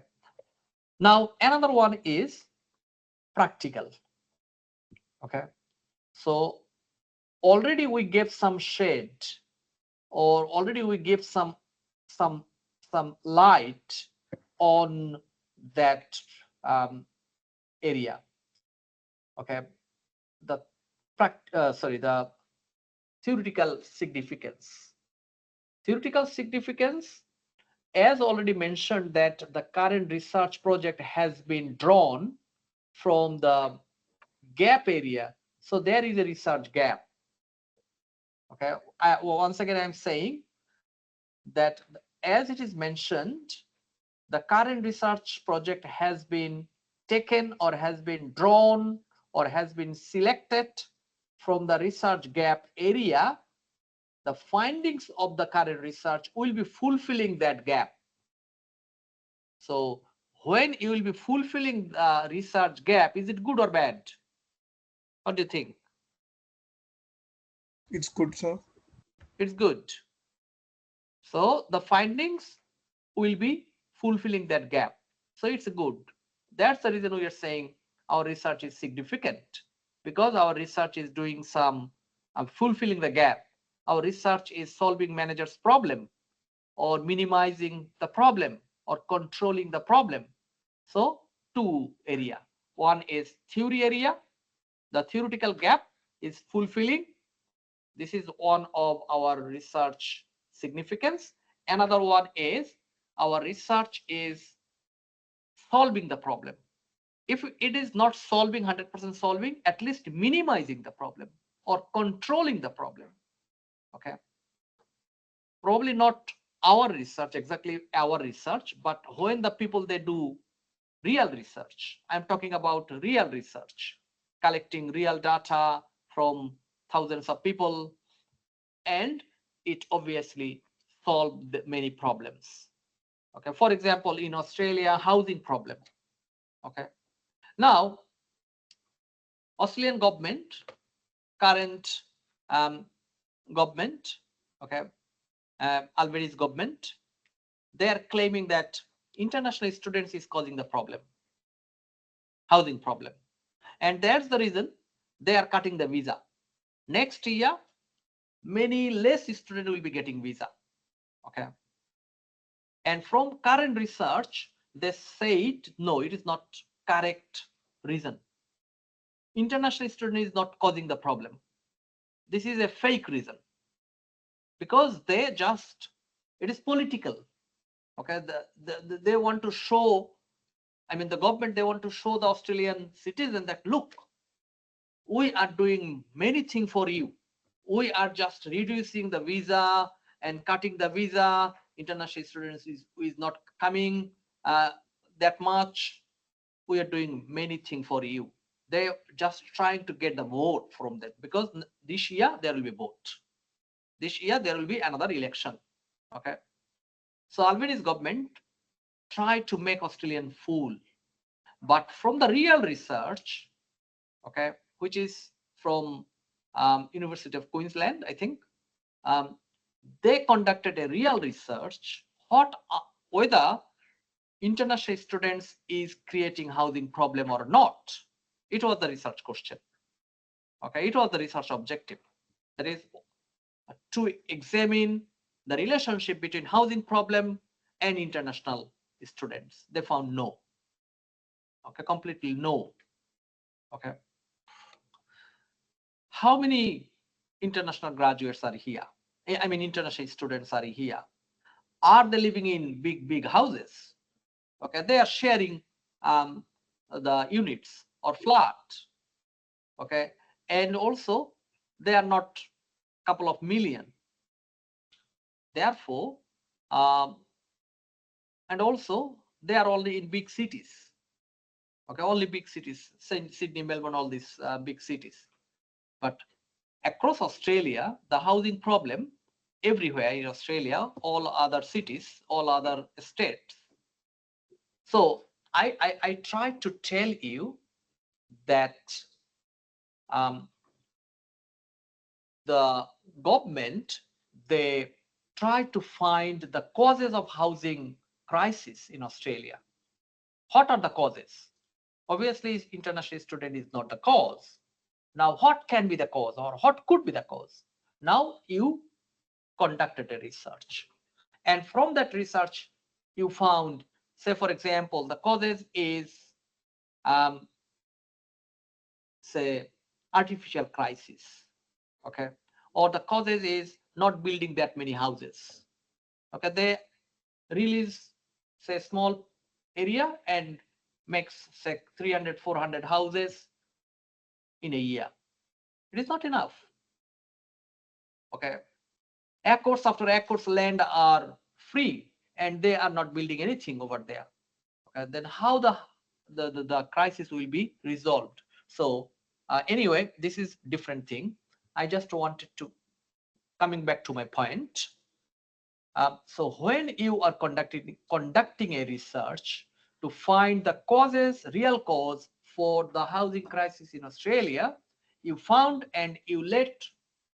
Now another one is practical. Okay. So already we gave some shade, or already we give some light on that area. Okay. The the theoretical significance. Theoretical significance, as already mentioned, that the current research project has been drawn from the gap area. So there is a research gap. Okay. Once again, I'm saying that as it is mentioned, the current research project has been taken or has been drawn or has been selected from the research gap area. The findings of the current research will be fulfilling that gap. So when you will be fulfilling the research gap, is it good or bad? What do you think? It's good, sir. It's good. So the findings will be fulfilling that gap. So it's good. That's the reason we are saying our research is significant, because our research is doing some fulfilling the gap. Our research is solving managers' problem or minimizing the problem or controlling the problem. So two area. One is theory area. The theoretical gap is fulfilling. This is one of our research significance. Another one is our research is solving the problem. If it is not solving 100% solving, at least minimizing the problem or controlling the problem. Okay. Probably not our research, exactly our research, but when the people they do real research, I'm talking about real research, collecting real data from thousands of people, and it obviously solved many problems. Okay, for example, in Australia, housing problem. Okay, now Australian government, current government, okay, Albanese government, they are claiming that international students is causing the problem, housing problem, and that's the reason they are cutting the visa. Next year, many less students will be getting visa. Okay, and from current research, they said no, it is not correct reason. International student is not causing the problem. This is a fake reason, because they just, it is political. Okay, they want to show, I mean the government, they want to show the Australian citizen that look, we are doing many things for you. We are just reducing the visa and cutting the visa. International students is not coming that much. We are doing many things for you. They're just trying to get the vote from them, because this year there will be vote. This year there will be another election. Okay, so Albanese government tried to make Australian fool, but from the real research, okay, which is from University of Queensland, I think, they conducted a real research whether international students is creating housing problem or not. It was the research question. Okay, it was the research objective. That is to examine the relationship between housing problem and international students. They found no. Okay, completely no. Okay. How many international graduates are here? I mean, international students are here. Are they living in big houses? Okay, they are sharing the units or flat. Okay, and also they are not couple of million. Therefore, and also they are only in big cities. Okay, only big cities, Sydney, Melbourne, all these big cities. But across Australia, the housing problem everywhere in Australia, all other cities, all other states. So I tried to tell you that the government, they try to find the causes of housing crisis in Australia. What are the causes? Obviously, international student is not the cause. Now, what can be the cause, or what could be the cause? Now you conducted a research, and from that research you found, say for example, the causes is say artificial crisis. Okay, or the causes is not building that many houses. Okay, they release say small area and makes say 300 400 houses in a year. It is not enough. Okay, acres after acres land are free and they are not building anything over there. Okay, then how the crisis will be resolved? So anyway, this is different thing. I just wanted to coming back to my point. So when you are conducting a research to find the causes, real cause for the housing crisis in Australia, you found and you let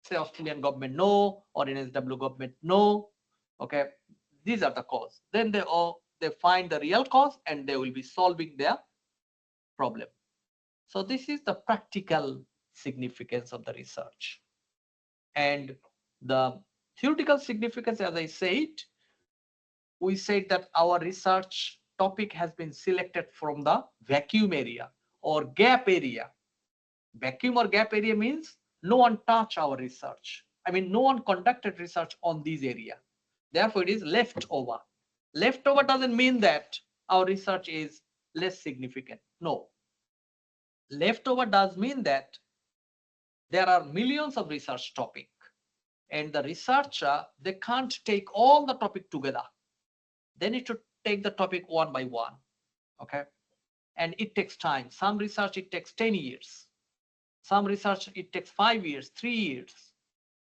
say Australian government know or NSW government know, okay, these are the cause. Then they find the real cause and they will be solving their problem. So this is the practical significance of the research. And the theoretical significance, as I said, we said that our research topic has been selected from the vacuum area or gap area. Vacuum or gap area means no one touched our research. I mean, no one conducted research on this area. Therefore, it is leftover. Leftover doesn't mean that our research is less significant. No. Leftover does mean that there are millions of research topic, and the researcher, they can't take all the topic together. They need to take the topic one by one. Okay, and it takes time. Some research it takes 10 years. Some research it takes 5 years, 3 years.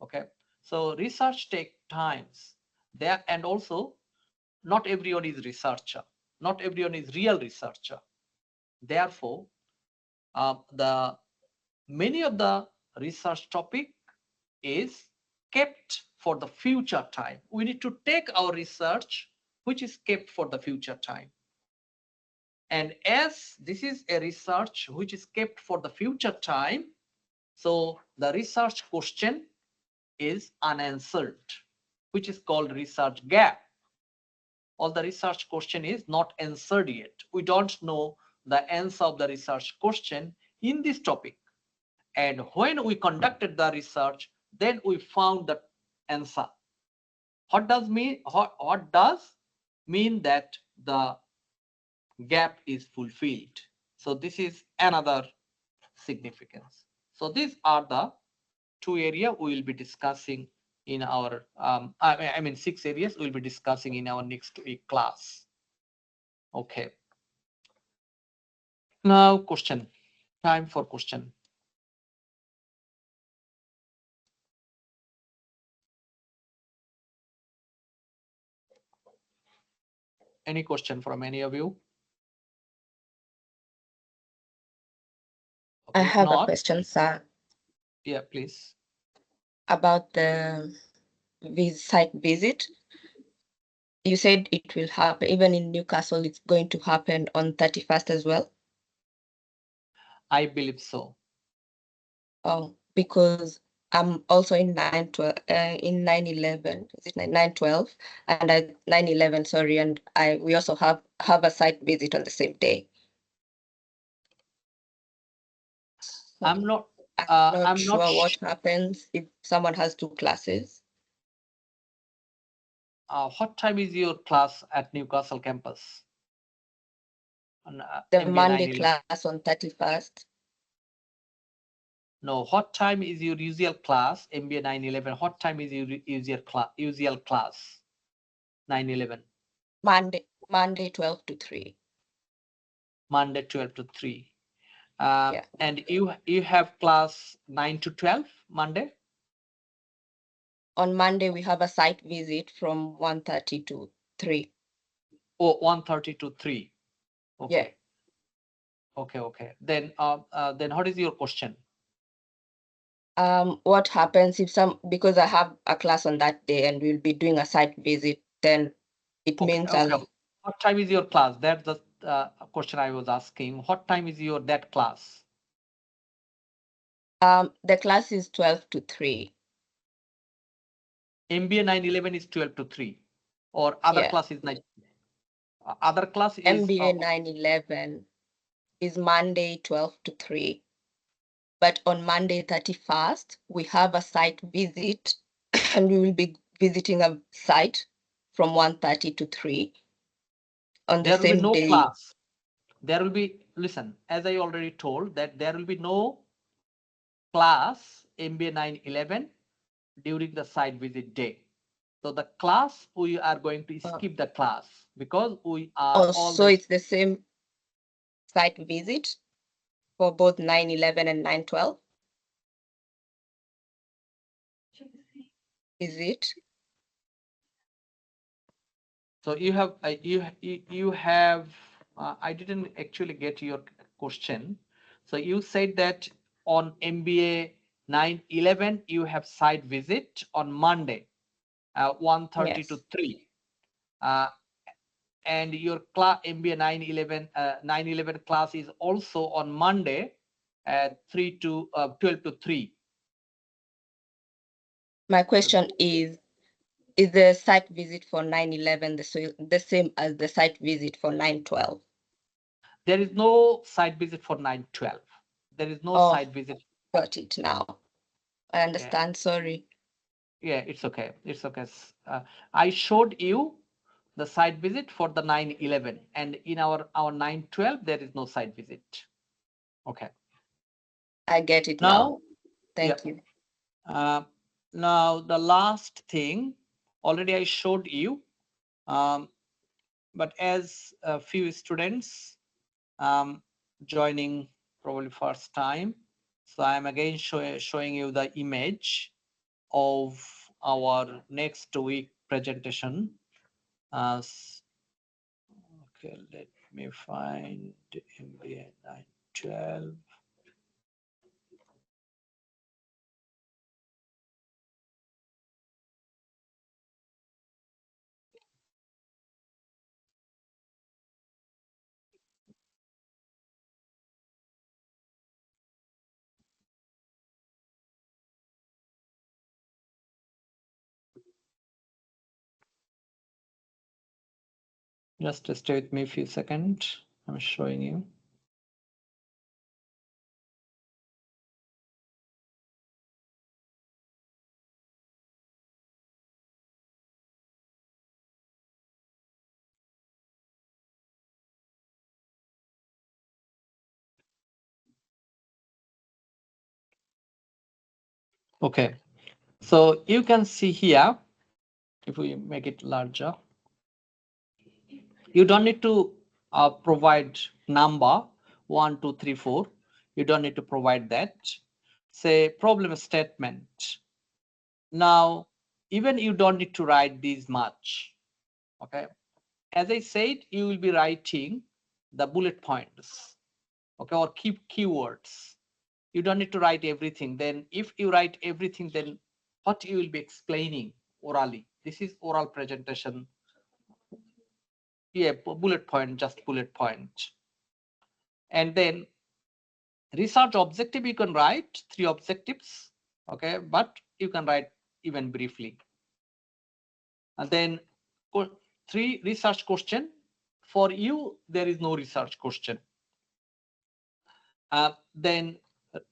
Okay, So research take times there, and also not everyone is researcher. Not everyone is real researcher. Therefore, the many of the research topic is kept for the future time. We need to take our research which is kept for the future time. And as this is a research which is kept for the future time, so the research question is unanswered, which is called research gap. Or the research question is not answered yet. We don't know the answer of the research question in this topic. And when we conducted the research, then we found the answer. What does mean that the gap is fulfilled? So this is another significance. So these are the two areas we will be discussing in our I mean 6 areas we'll be discussing in our next week class. Okay. Now question. Time for question. Any question from any of you? I Okay, have a not. question, sir, Yeah, please. about the site visit. You said it will happen, even in Newcastle, it's going to happen on 31st as well? I believe so. Oh, because I'm also in 9/11, is it 9/12? And 9/11, sorry, and we also have a site visit on the same day. I'm not I'm not sure what happens if someone has two classes. What time is your class at Newcastle campus? On, The MBA Monday 911? class on 31st. No, what time is your usual class, MBA 911? What time is your usual class, 911? Monday 12 to 3. Monday 12 to 3. Yeah. And you have class 9 to 12 Monday? On Monday, we have a site visit from 1:30 to 3. Oh, 1:30 to 3. Okay. Yeah. Okay. Then what is your question? What happens if because I have a class on that day and we'll be doing a site visit, then it means Okay. What time is your class? That's the question I was asking. What time is your that class? The class is 12 to 3. MBA 911 is 12 to 3, or other class is 9. Other class is MBA 911 is Monday 12 to 3. But on Monday 31st, we have a site visit and we will be visiting a site from 1:30 to 3 on the there will be same no day. class. There will be, listen, as I already told, that there will be no class MBA 911 during the site visit day. So the class, we are going to skip the class because we are So it's the same site visit for both 9/11 and 9/12? Is it? So you have I didn't actually get your question. So you said that on MBA 911 you have site visit on Monday 1:30 to 3, and your class MBA 911 class is also on Monday at 12 to 3. My question is the site visit for 9/11 the same as the site visit for 9/12? There is no site visit for 9/12. There is no site visit. Got it now. I understand. Sorry. Yeah, it's okay. It's okay. I showed you the site visit for the 911, and in our 912 there is no site visit. Okay. I get it now. Thank you. Now the last thing already I showed you, but as a few students joining probably first time, so I'm again showing you the image of our next week presentation. Okay, let me find MBA912. Just stay with me a few seconds. I'm showing you. Okay, so you can see here, if we make it larger, you don't need to provide number 1, 2, 3, 4. You don't need to provide that. Say problem statement. Now, even you don't need to write this much. Okay, as I said, you will be writing the bullet points, okay, or keywords. You don't need to write everything. Then if you write everything, then what you will be explaining orally. This is oral presentation. Yeah, bullet point, just bullet point. And then research objective, you can write 3 objectives, okay, but you can write even briefly. And then 3 research question. For you, there is no research question. Then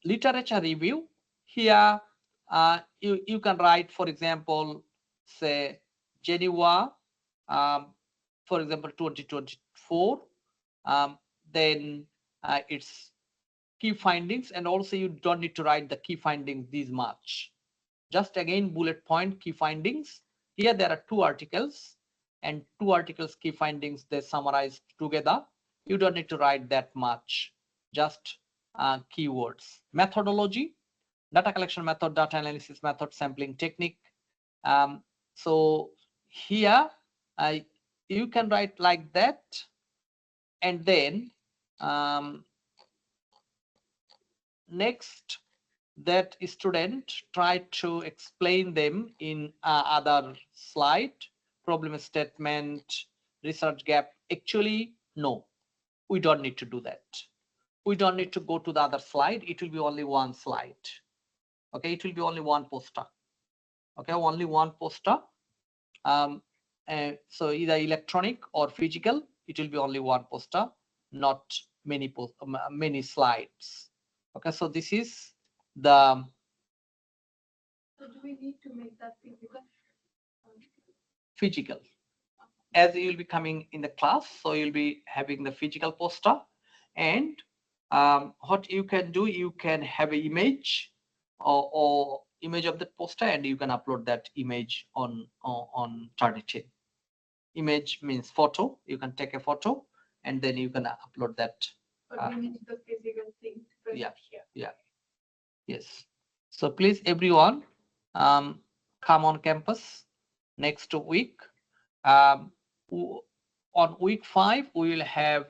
literature review. Here, you can write, for example, say Geneva, for example, 2024. Then it's key findings, and also you don't need to write the key findings this much. Just again, bullet point, key findings. Here there are 2 articles, and 2 articles key findings, they summarized together. You don't need to write that much, just keywords. Methodology, data collection method, data analysis method, sampling technique. So here you can write like that, and then next, that student try to explain them in other slide. Problem statement, research gap. Actually, no, we don't need to do that. We don't need to go to the other slide. It will be only 1 slide. Okay, it will be only 1 poster. Okay, only 1 poster. So either electronic or physical, it will be only 1 poster, not many slides. Okay, so this is the. So do we need to make that physical? Physical. As you will be coming in the class, so you'll be having the physical poster, and what you can do, you can have an image or image of the poster, and you can upload that image on Turnitin. Image means photo. You can take a photo and then you can upload that. But we need the physical thing to present here. Yeah. Yes. So please, everyone, come on campus next week. On week 5, we will have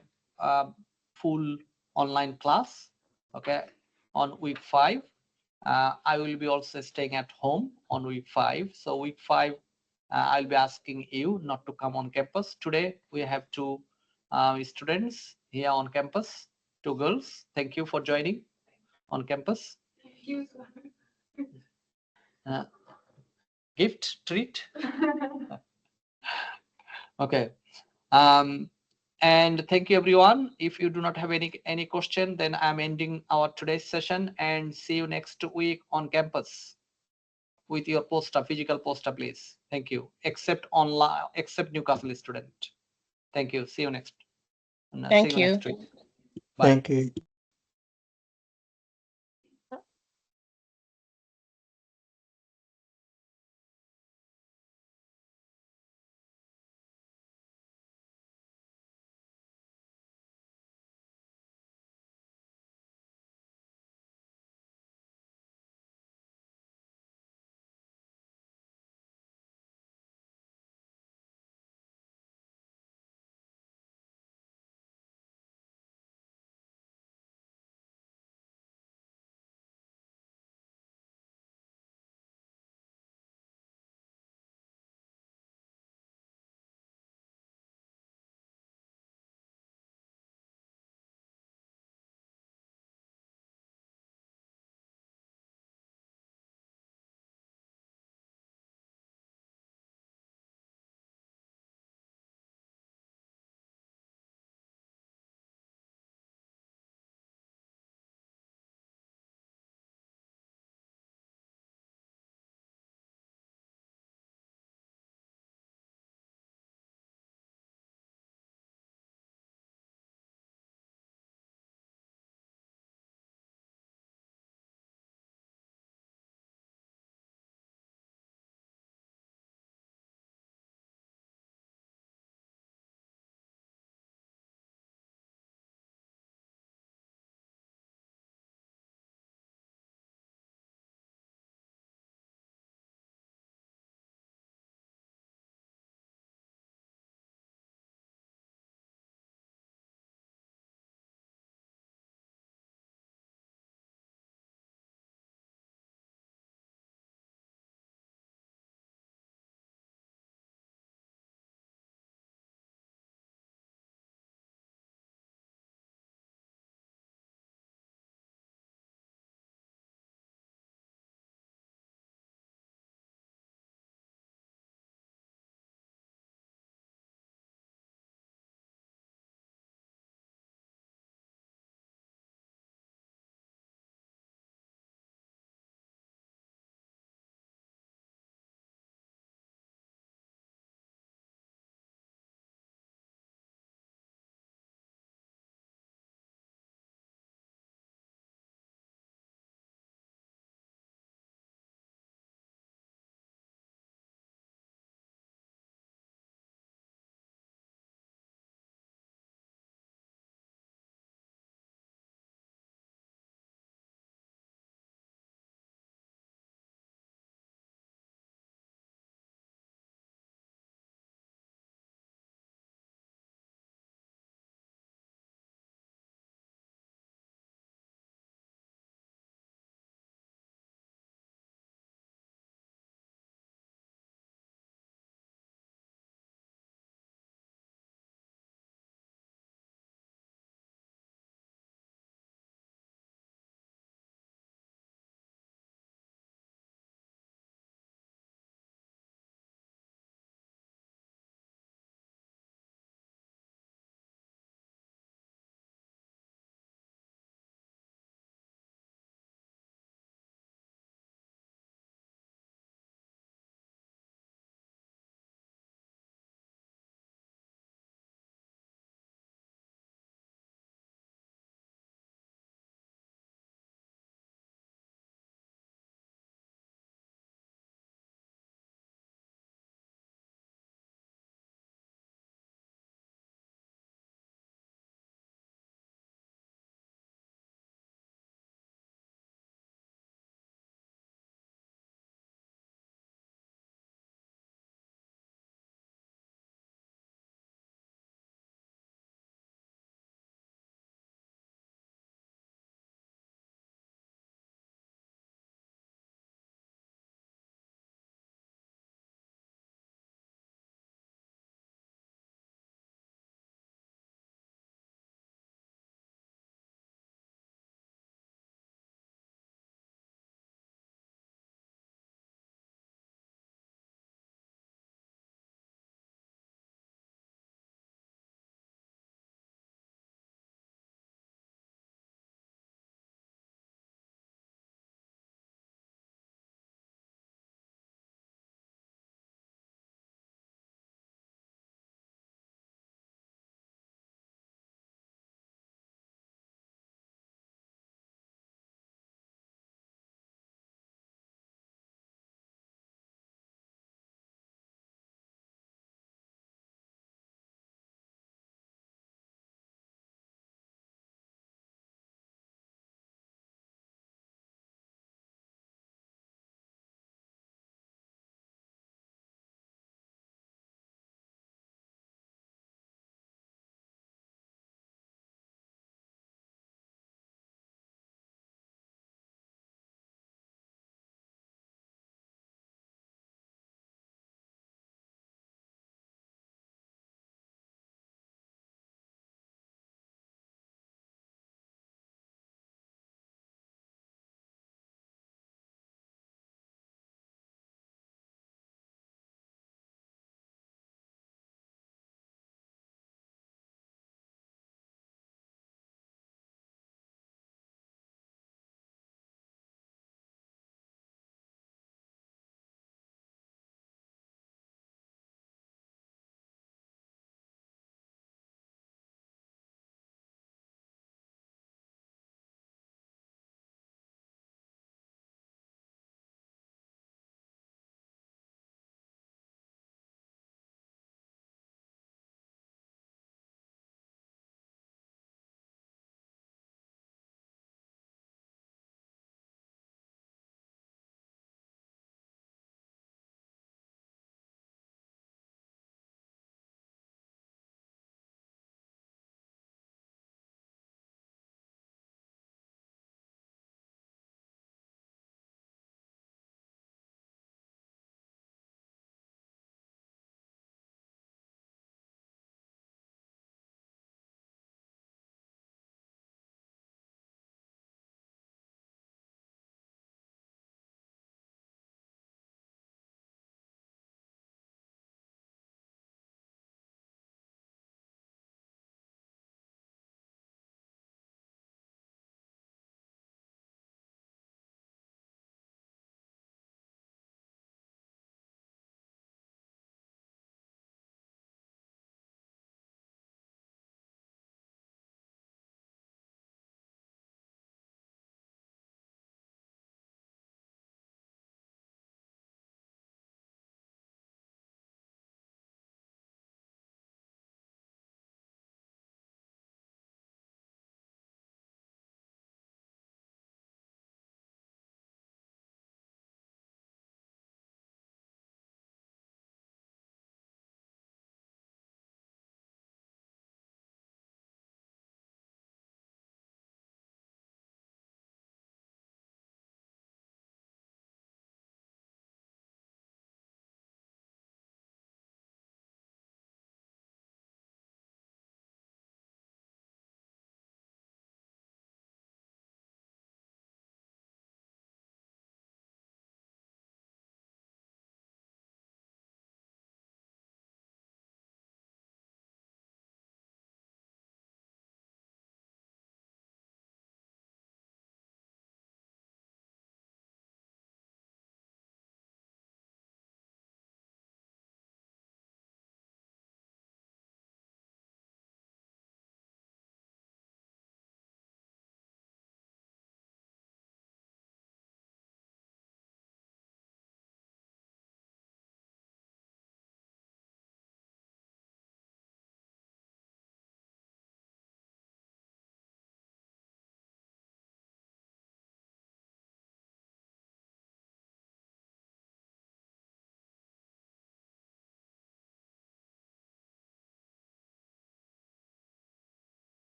full online class. Okay. On week 5, I will be also staying at home on week 5. So week 5, I'll be asking you not to come on campus. Today, we have 2 students here on campus, 2 girls. Thank you for joining on campus. Thank you. Gift, treat. Okay. And thank you, everyone. If you do not have any question, then I'm ending our today's session, and see you next week on campus with your poster, physical poster, please. Thank you. Except online, except Newcastle student. Thank you. See you next. Thank See you you. next week. Bye. Thank you.